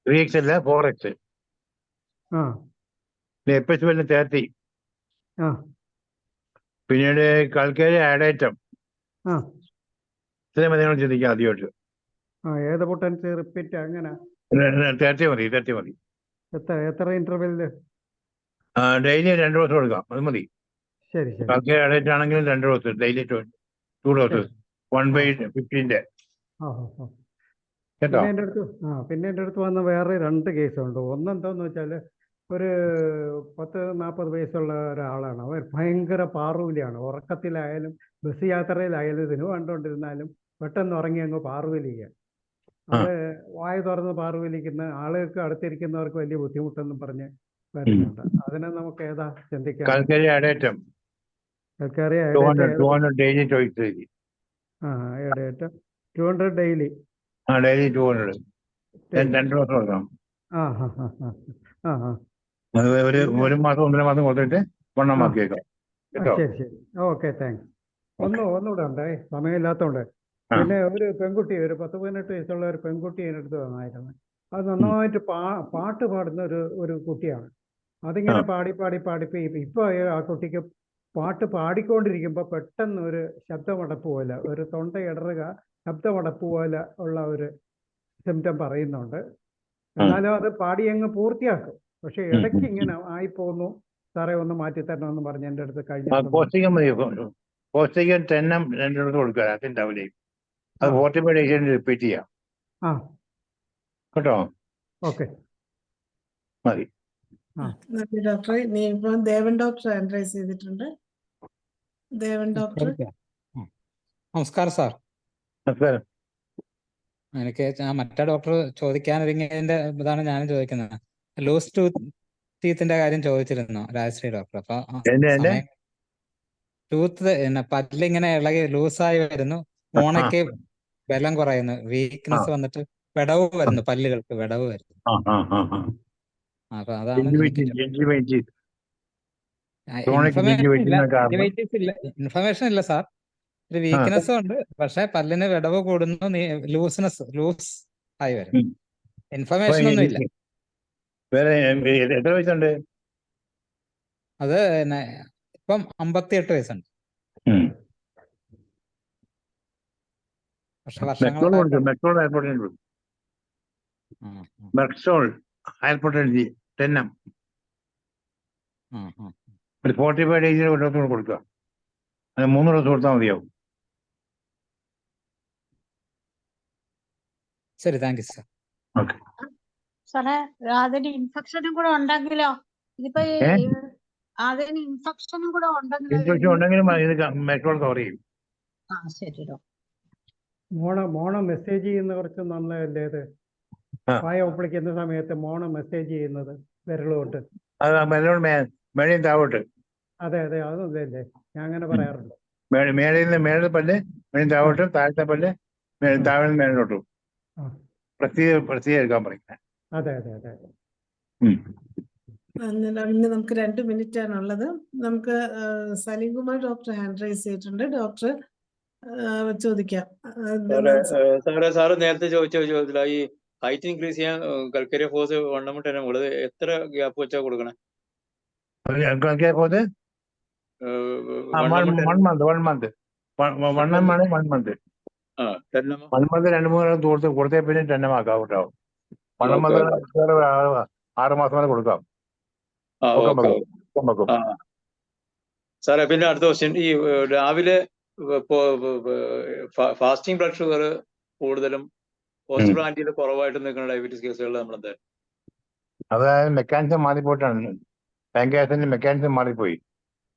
S2: 3X അല്ല 4X. എപ്പസ്വെല്ലിന് 30,
S10: ആ
S2: പിന്നീട് കൽക്കരി അയഡേറ്റം.
S10: ആ
S2: ഇത്രയും മതി നിങ്ങൾ ചിന്തിക്കാം ആദ്യമായിട്ട്.
S10: ആ ഏത് പൊട്ടൻസി റിപ്പീറ്റ് അങ്ങനെ
S2: 30 മതി, 30 മതി.
S10: എത്ര ഇന്റർവെല്ലില്?
S2: ഡെയിലി 2 ദിവസം കൊടുക്കാം, അത് മതി.
S10: ശരി ശരി
S2: കൽക്കരി അയഡേറ്റ് ആണെങ്കിൽ 2 ദിവസം, ഡെയിലി 2 ദിവസം, 1/15.
S10: ആ ആ ആ
S2: കേട്ടോ?
S10: പിന്നെ എൻ്റെ അടുത്ത് വന്ന വേറെ 2 കേസുണ്ട്. ഒന്നെന്താന്ന് വെച്ചാൽ ഒരു 10-40 വയസ്സുള്ള ഒരാളാണ്. അവർ ഭയങ്കര പാറുവിലിയാണ്. ഉറക്കത്തിലായാലും ബസ് യാത്രയിലായാലും സിനിമ കണ്ടുകൊണ്ടിരുന്നാലും പെട്ടെന്ന് ഉറങ്ങി അങ്ങ് പാറുവിലിക്കുക. അത് വായ തുറന്ന് പാറുവിലിക്കുന്ന ആളുകൾക്ക് അടുത്തിരിക്കുന്നവർക്ക് വലിയ ബുദ്ധിമുട്ടെന്നും പറഞ്ഞ് വരുന്നുണ്ട്. അതിനെ നമുക്ക് ഏതാ ചിന്തിക്കാം?
S2: കൽക്കരി അയഡേറ്റം
S10: കൽക്കരി
S2: 200 ഡെയിലി ചോദിച്ചു.
S10: ആ ഏടേറ്റ 200 ഡെയിലി.
S2: ഡെയിലി 200 2 ദിവസം കൊടുക്കണം.
S10: ആ ആ ആ ആ ആ
S2: അത് ഒരു മാസം 1.5 മാസം കൊടുത്തിട്ട് വണ്ണമാക്കിയേക്കാം. കേട്ടോ?
S10: ശരി ശരി ഓക്കെ താങ്ക്സ്. ഒന്നുകൂടെ ഉണ്ടേ, സമയമില്ലാത്തതുകൊണ്ട്. പിന്നെ ഒരു പെൺകുട്ടി, ഒരു 10-18 വയസ്സുള്ള ഒരു പെൺകുട്ടി എൻ്റെ അടുത്ത് വന്നായിരുന്നു. അത് നന്നായിട്ട് പാട്ട് പാടുന്ന ഒരു കുട്ടിയാണ്. അതിങ്ങനെ പാടി ഇപ്പൊ ആ കുട്ടിക്ക് പാട്ട് പാടിക്കൊണ്ടിരിക്കുമ്പോൾ പെട്ടെന്ന് ഒരു ശബ്ദമടപ്പ് പോലെ, ഒരു തൊണ്ട ഇടറുക, ശബ്ദമടപ്പ് പോലെ ഉള്ള ഒരു സിംറ്റം പറയുന്നുണ്ട്. എന്നാലും അത് പാടി അങ്ങ് പൂർത്തിയാക്കും. പക്ഷെ ഇടയ്ക്ക് ഇങ്ങനെ ആയിപ്പോന്നു, സാറേ ഒന്ന് മാറ്റി തരണമെന്ന് പറഞ്ഞ് എൻ്റെ അടുത്ത് കഴിഞ്ഞ
S2: കോസ്റ്റികം മതി. കോസ്റ്റികം 10 2 കൊടുക്കുക, അതുണ്ടാവില്ലേ? അത് 45 ഡേയ്സ് റിപ്പീറ്റ് ചെയ്യാം.
S10: ആ
S2: കേട്ടോ?
S10: ഓക്കെ
S2: മതി.
S1: നന്ദി ഡോക്ടറെ. ഇനി ഇപ്പൊ ദേവൻ ഡോക്ടർ ഹാൻഡ് റൈസ് ചെയ്തിട്ടുണ്ട്. ദേവൻ ഡോക്ടർ.
S11: നമസ്കാരം സാർ.
S2: നമസ്കാരം.
S11: എനിക്ക് മറ്റേ ഡോക്ടർ ചോദിക്കാനൊരുങ്ങിയതിന്റെ ഇതാണ് ഞാനും ചോദിക്കുന്നത്. ലൂസ് ടീത്തിന്റെ കാര്യം ചോദിച്ചിരുന്നു രാജശ്രീ ഡോക്ടർ. അപ്പൊ ടൂത്ത് പല്ലിങ്ങനെ ഇളകി ലൂസായി വരുന്നു, മോണയ്ക്ക് ബലം കുറയുന്നു, വീക്ക്നെസ് വന്നിട്ട് വിടവ് വരുന്നു, പല്ലുകൾക്ക് വിടവ് വരുന്നു. അപ്പൊ അതാണ് ഇൻഫർമേഷൻ ഇല്ല സാർ. ഒരു വീക്ക്നെസ്സും ഉണ്ട്, പക്ഷെ പല്ലിന് വിടവ് കൂടുന്നു, ലൂസ് ആയി വരും. ഇൻഫർമേഷൻ ഒന്നും ഇല്ല.
S2: എത്ര വയസ്സുണ്ട്?
S11: അത് ഇപ്പം 58 വയസ്സുണ്ട്. പക്ഷെ
S2: ഒരു 45 ഡേയ്സിന് ഒരു ദിവസം കൊടുക്കുക. അത് 3 ദിവസം കൊടുത്താൽ മതിയാവും.
S11: ശരി, താങ്ക് യു സാർ.
S2: ഓക്കെ
S3: സാറേ, അതിന് ഇൻഫെക്ഷനും കൂടെ ഉണ്ടെങ്കിലോ? ഇതിപ്പോ അതിന് ഇൻഫെക്ഷനും കൂടെ
S2: ഇൻഫെക്ഷൻ
S3: ഉണ്ടെങ്കിലോ?
S2: ഉണ്ടെങ്കിലും മെട്രോൾ കവർ ചെയ്യും.
S3: ആ ശരി ഡോക്ടർ.
S10: മോണ മെസ്സേജ് ചെയ്യുന്ന കുറച്ച് നല്ലതല്ലേ ഇത്? വായ ഒപ്പിളിക്കുന്ന സമയത്ത് മോണ മെസ്സേജ് ചെയ്യുന്നത് വിരലോട്ട്.
S2: അത് മേളിൽ താവോട്ട്.
S10: അതെ അതെ, അതൊന്നല്ലേ ഞാൻ അങ്ങനെ പറയാറുണ്ട്.
S2: മേളിൽ പല്ല് മേളിൽ താവോട്ട്, താഴത്തെ പല്ല് താഴെ മേളിലോട്ടും പ്രത്യേകം എടുക്കാൻ പറയുന്നത്.
S10: അതെ അതെ അതെ.
S1: ഇന്ന് നമുക്ക് 2 മിനിറ്റ് ആണുള്ളത്. നമുക്ക് സലീംകുമാർ ഡോക്ടർ ഹാൻഡ് റൈസ് ചെയ്തിട്ടുണ്ട്. ഡോക്ടർ ചോദിക്കാം.
S5: സാറ് നേരത്തെ ചോദിച്ച ചോദ്യത്തില ഈ ഹൈറ്റ് ഇൻക്രീസ് ചെയ്യാൻ കൽക്കരി ഫോഴ്സ് 1 മുട്ട മുകളിൽ എത്ര ഗ്യാപ്പ് വെച്ചാ കൊടുക്കണേ?
S2: 1 month 2-3 കൊടുത്തേ പിന്നെ 10 ആക്കാം. 1 month 6 മാസം വരെ കൊടുക്കാം.
S5: സാറേ, പിന്നെ അടുത്ത ക്വസ്റ്റ്യൻ, ഈ രാവിലെ ഫാസ്റ്റിംഗ് ബ്ലഡ് ഷുഗർ കൂടുതലും പോസ്റ്റ് ആന്റിയിൽ കുറവായിട്ട് നിൽക്കുന്ന ഡയബറ്റീസ് കേസുകളിൽ നമ്മളെന്താ?
S2: അതായത് മെക്കാനിസം മാറിപ്പോയിട്ടാണ്. പാൻക്രിയാസിന്റെ മെക്കാനിസം മാറിപ്പോയി.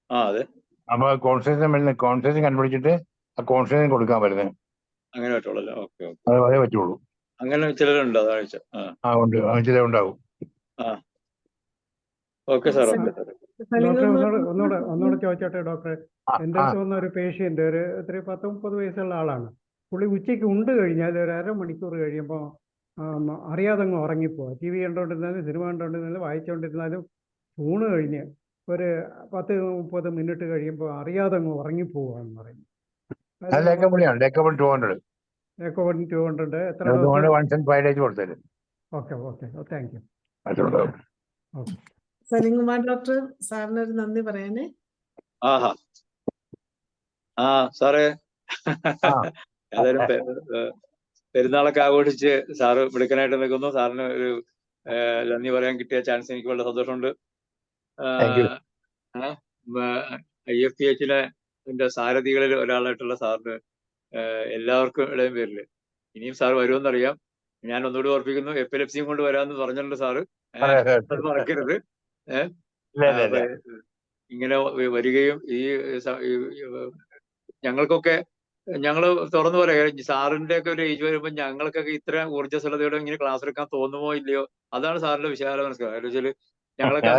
S5: അതെ.
S2: അപ്പൊ കോൺഷ്യസ് കണ്ടുപിടിച്ചിട്ട് ആ കോൺഷ്യസ് കൊടുക്കാൻ പറ്റുന്നത്.
S5: അങ്ങനെ പറ്റുള്ളൂ. ഓക്കെ.
S2: അതേ പറ്റുള്ളൂ.
S5: അങ്ങനെ ചിലരുണ്ട്, അതാഴ്ച.
S2: ഉണ്ട്, ചിലരുണ്ടാവും.
S5: Okay sir.
S10: ഡോക്ടറെ ഒന്നുകൂടെ ചോദിച്ചോട്ടെ ഡോക്ടറെ. എൻ്റെ അടുത്ത് വന്ന ഒരു പേഷ്യന്റ്, ഒരു 10-30 വയസ്സുള്ള ആളാണ്. പുള്ളി ഉച്ചയ്ക്ക് ഉണ്ട് കഴിഞ്ഞാൽ ഒരു അരമണിക്കൂർ കഴിയുമ്പോൾ അറിയാതെ അങ്ങ് ഉറങ്ങിപ്പോവാ. TV കണ്ടുകൊണ്ടിരുന്നാലും സിനിമ കണ്ടുകൊണ്ടിരുന്നാലും വായിച്ചുകൊണ്ടിരുന്നാലും ഊണ് കഴിഞ്ഞ് ഒരു 10-30 മിനിറ്റ് കഴിയുമ്പോൾ അറിയാതെ അങ്ങ് ഉറങ്ങിപ്പോവാന്ന് പറയുന്നു.
S2: ലേക്കബിൾ 200
S10: എത്ര ദിവസം?
S2: once in 5 days കൊടുത്തത്.
S10: Okay thank you.
S1: Salim Kumar doctor സാറിന് ഒരു നന്ദി പറയാനേ.
S5: ആഹാ ആ സാറേ ഏതായാലും പെരുന്നാളൊക്കെ ആഘോഷിച്ച് സാറ് മിടുക്കനായിട്ട് നിൽക്കുന്നു. സാറിന് ഒരു നന്ദി പറയാൻ കിട്ടിയ ചാൻസ് എനിക്ക് വളരെ സന്തോഷമുണ്ട്. IFPHലെ സാരഥികളിൽ ഒരാളായിട്ടുള്ള സാറിന് എല്ലാവർക്കും ഇടയും പേരില് ഇനിയും സാർ വരുമെന്നറിയാം. ഞാൻ ഒന്നുകൂടി ഓർപ്പിക്കുന്നു, എപ്പിലെപ്സിയും കൊണ്ട് വരാമെന്ന് പറഞ്ഞിട്ടുണ്ട് സാറ്. അത് മറക്കരുത്. അപ്പൊ ഇങ്ങനെ വരികയും ഞങ്ങൾക്കൊക്കെ ഞങ്ങള് തുറന്നു പറയാം, സാറിന്റെ ഒക്കെ ഒരു ഏജ് വരുമ്പോൾ ഞങ്ങൾക്കൊക്കെ ഇത്ര ഊർജ്ജസ്വലതയോടെ ഇങ്ങനെ ക്ലാസ് എടുക്കാൻ തോന്നുമോ ഇല്ലയോ, അതാണ് സാറിന്റെ വിശാല മനസ്സിലാക്കുക. എന്ന് വെച്ചാല് ഞങ്ങളൊക്കെ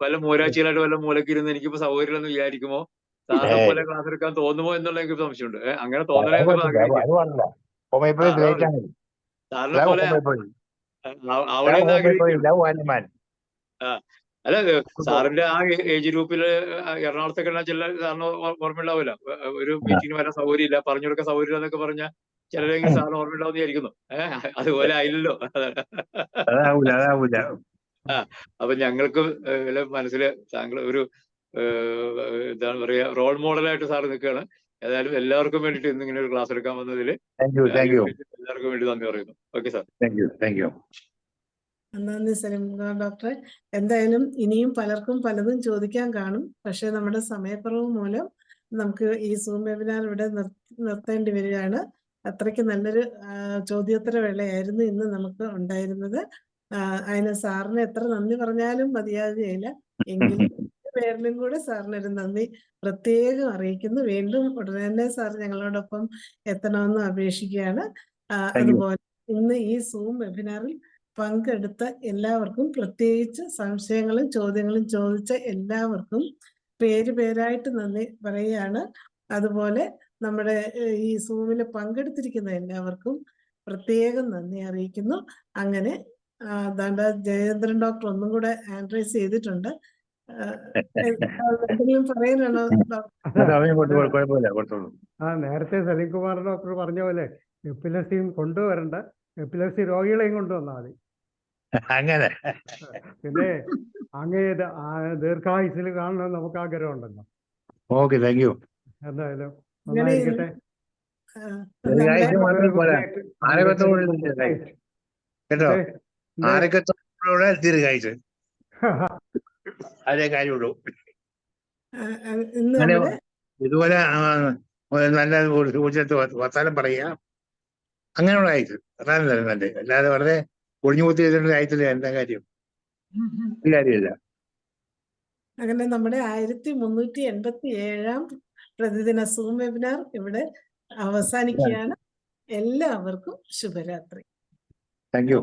S5: വല്ല മൂരാഴ്ചയിലായിട്ട് വല്ല മൂലക്കിരുന്ന് എനിക്കിപ്പോ സൗകര്യമില്ലെന്ന് വിചാരിക്കുമോ, സാറിനെ പോലെ ക്ലാസ് എടുക്കാൻ തോന്നുമോ എന്നുള്ള എനിക്ക് സംശയമുണ്ട്. അങ്ങനെ തോന്നണേ സാറിനെ പോലെ അവിടെ അല്ല സാറിന്റെ ആ ഏജ് ഗ്രൂപ്പില് എറണാകുളത്തൊക്കെ ചില സാറിന് ഓർമ്മയുണ്ടാവില്ല, ഒരു മീറ്റിംഗിന് വരാൻ സൗകര്യമില്ല, പറഞ്ഞു കൊടുക്കാൻ സൗകര്യം എന്നൊക്കെ പറഞ്ഞാൽ ചിലരെങ്കിലും സാറിന് ഓർമ്മയുണ്ടാവുന്ന വിചാരിക്കുന്നു. അതുപോലെ ആയില്ലല്ലോ. അപ്പൊ ഞങ്ങൾക്ക് മനസ്സില് താങ്കൾ ഒരു എന്താണ് പറയാ റോൾ മോഡലായിട്ട് സാർ നിൽക്കുകയാണ്. ഏതായാലും എല്ലാവർക്കും വേണ്ടിയിട്ട് ഇന്നിങ്ങനെ ഒരു ക്ലാസ് എടുക്കാൻ വന്നതിൽ എല്ലാവർക്കും വേണ്ടി നന്ദി പറയുന്നു. Okay sir.
S1: നന്ദി സലിംകുമാർ ഡോക്ടറെ. എന്തായാലും ഇനിയും പലർക്കും പലതും ചോദിക്കാൻ കാണും. പക്ഷെ നമ്മുടെ സമയക്കുറവ് മൂലം നമുക്ക് ഈ സൂം വെബിനാർ ഇവിടെ നിർത്തേണ്ടി വരികയാണ്. അത്രയ്ക്ക് നല്ലൊരു ചോദ്യോത്തര വേളയായിരുന്നു ഇന്ന് നമുക്ക് ഉണ്ടായിരുന്നത്. അതിന് സാറിന് എത്ര നന്ദി പറഞ്ഞാലും മതിയാകുകയില്ല. എങ്കിലും പേരിലും കൂടെ സാറിനൊരു നന്ദി പ്രത്യേകം അറിയിക്കുന്നു. വീണ്ടും ഉടനെ തന്നെ സാർ ഞങ്ങളോടൊപ്പം എത്തണമെന്ന് അപേക്ഷിക്കുകയാണ്. അതുപോലെ ഇന്ന് ഈ സൂം വെബിനാറിൽ പങ്കെടുത്ത എല്ലാവർക്കും, പ്രത്യേകിച്ച് സംശയങ്ങളും ചോദ്യങ്ങളും ചോദിച്ച എല്ലാവർക്കും പേരായിട്ട് നന്ദി പറയുകയാണ്. അതുപോലെ നമ്മുടെ ഈ സൂമിൽ പങ്കെടുത്തിരിക്കുന്ന എല്ലാവർക്കും പ്രത്യേകം നന്ദി അറിയിക്കുന്നു. അങ്ങനെ ജയേന്ദ്രൻ ഡോക്ടർ ഒന്നും കൂടെ ഹാൻഡ് റൈസ് ചെയ്തിട്ടുണ്ട്. എന്തെങ്കിലും പറയാനാണോ ഡോക്ടർ?
S10: നേരത്തെ സലിംകുമാർ ഡോക്ടർ പറഞ്ഞ പോലെ എപ്പിലെപ്സിയും കൊണ്ടുവരണ്ട, എപ്പിലെപ്സി രോഗികളെയും കൊണ്ടുവന്നാൽ മതി.
S2: അങ്ങനെ
S10: പിന്നെ അങ്ങേ ദീർഘായുസിൽ കാണണമെന്ന് നമുക്ക് ആഗ്രഹമുണ്ടല്ലോ.
S2: Okay, thank you.
S10: എന്തായാലും നന്നായിരിക്കട്ടെ.
S2: കേട്ടോ, ആരൊക്കെ ദീർഘായുസ് അതേ കാര്യമുള്ളൂ. ഇതുപോലെ നല്ല വർത്താനം പറയുക, അങ്ങനെയുള്ള ആയുസ് അതാണ് നല്ലത്. അല്ലാതെ വളരെ ഒഴിഞ്ഞു കുത്തി ആയത്തില്ല. എന്താ കാര്യം? കാര്യമില്ല.
S1: അങ്ങനെ നമ്മുടെ 1387 പ്രതിദിന സൂം വെബിനാർ ഇവിടെ അവസാനിക്കുകയാണ്. എല്ലാവർക്കും ശുഭരാത്രി.
S2: Thank you.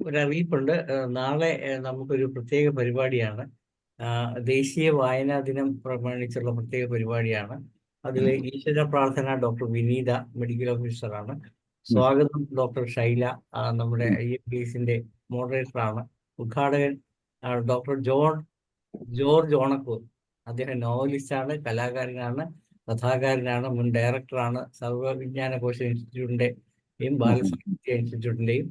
S12: ഒരറിയിപ്പുണ്ട്. നാളെ നമുക്കൊരു പ്രത്യേക പരിപാടിയാണ്. ദേശീയ വായനാ ദിനം പ്രമാണിച്ചുള്ള പ്രത്യേക പരിപാടിയാണ്. അതിൽ ഈശ്വര പ്രാർത്ഥന ഡോക്ടർ വിനീത മെഡിക്കൽ ഓഫീസറാണ്. സ്വാഗതം ഡോക്ടർ ഷൈല, നമ്മുടെ IFPSന്റെ മോഡറേറ്ററാണ്. ഉദ്ഘാടകൻ ഡോക്ടർ ജോർജ് ഓണക്കൂർ. അദ്ദേഹം നോവലിസ്റ്റാണ്, കലാകാരനാണ്, കഥാകാരനാണ്, മുൻ ഡയറക്ടറാണ് സർവ്വവിജ്ഞാനകോശ ഇൻസ്റ്റിറ്റ്യൂട്ടിന്റെയും ബാലസാഹിത്യ ഇൻസ്റ്റിറ്റ്യൂട്ടിന്റെയും.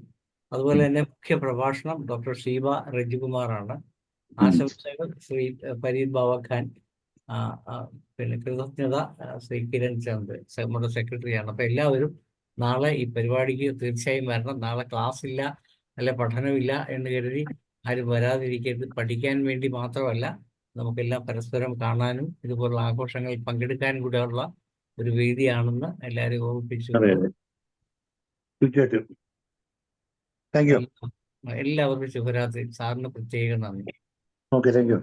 S12: അതുപോലെ തന്നെ മുഖ്യ പ്രഭാഷണം ഡോക്ടർ ഷീബ രജികുമാറാണ്. ആശംസകൾ ശ്രീ ഫരീദ് ബാവഖാൻ. പിന്നെ കൃതജ്ഞത ശ്രീ കിരൺ ചന്ദ്, നമ്മുടെ സെക്രട്ടറിയാണ്. അപ്പൊ എല്ലാവരും നാളെ ഈ പരിപാടിക്ക് തീർച്ചയായും വരണം. നാളെ ക്ലാസ് ഇല്ല, അല്ലെ പഠനമില്ല എന്ന് കരുതി ആരും വരാതിരിക്കരുത്. പഠിക്കാൻ വേണ്ടി മാത്രമല്ല, നമുക്കെല്ലാം പരസ്പരം കാണാനും ഇതുപോലുള്ള ആഘോഷങ്ങളിൽ പങ്കെടുക്കാനും കൂടെയുള്ള ഒരു വേദിയാണെന്ന് എല്ലാവരും ഓർമ്മിപ്പിച്ചു. എല്ലാവർക്കും ശുഭരാത്രി. സാറിന് പ്രത്യേക നന്ദി.
S2: Okay, thank you.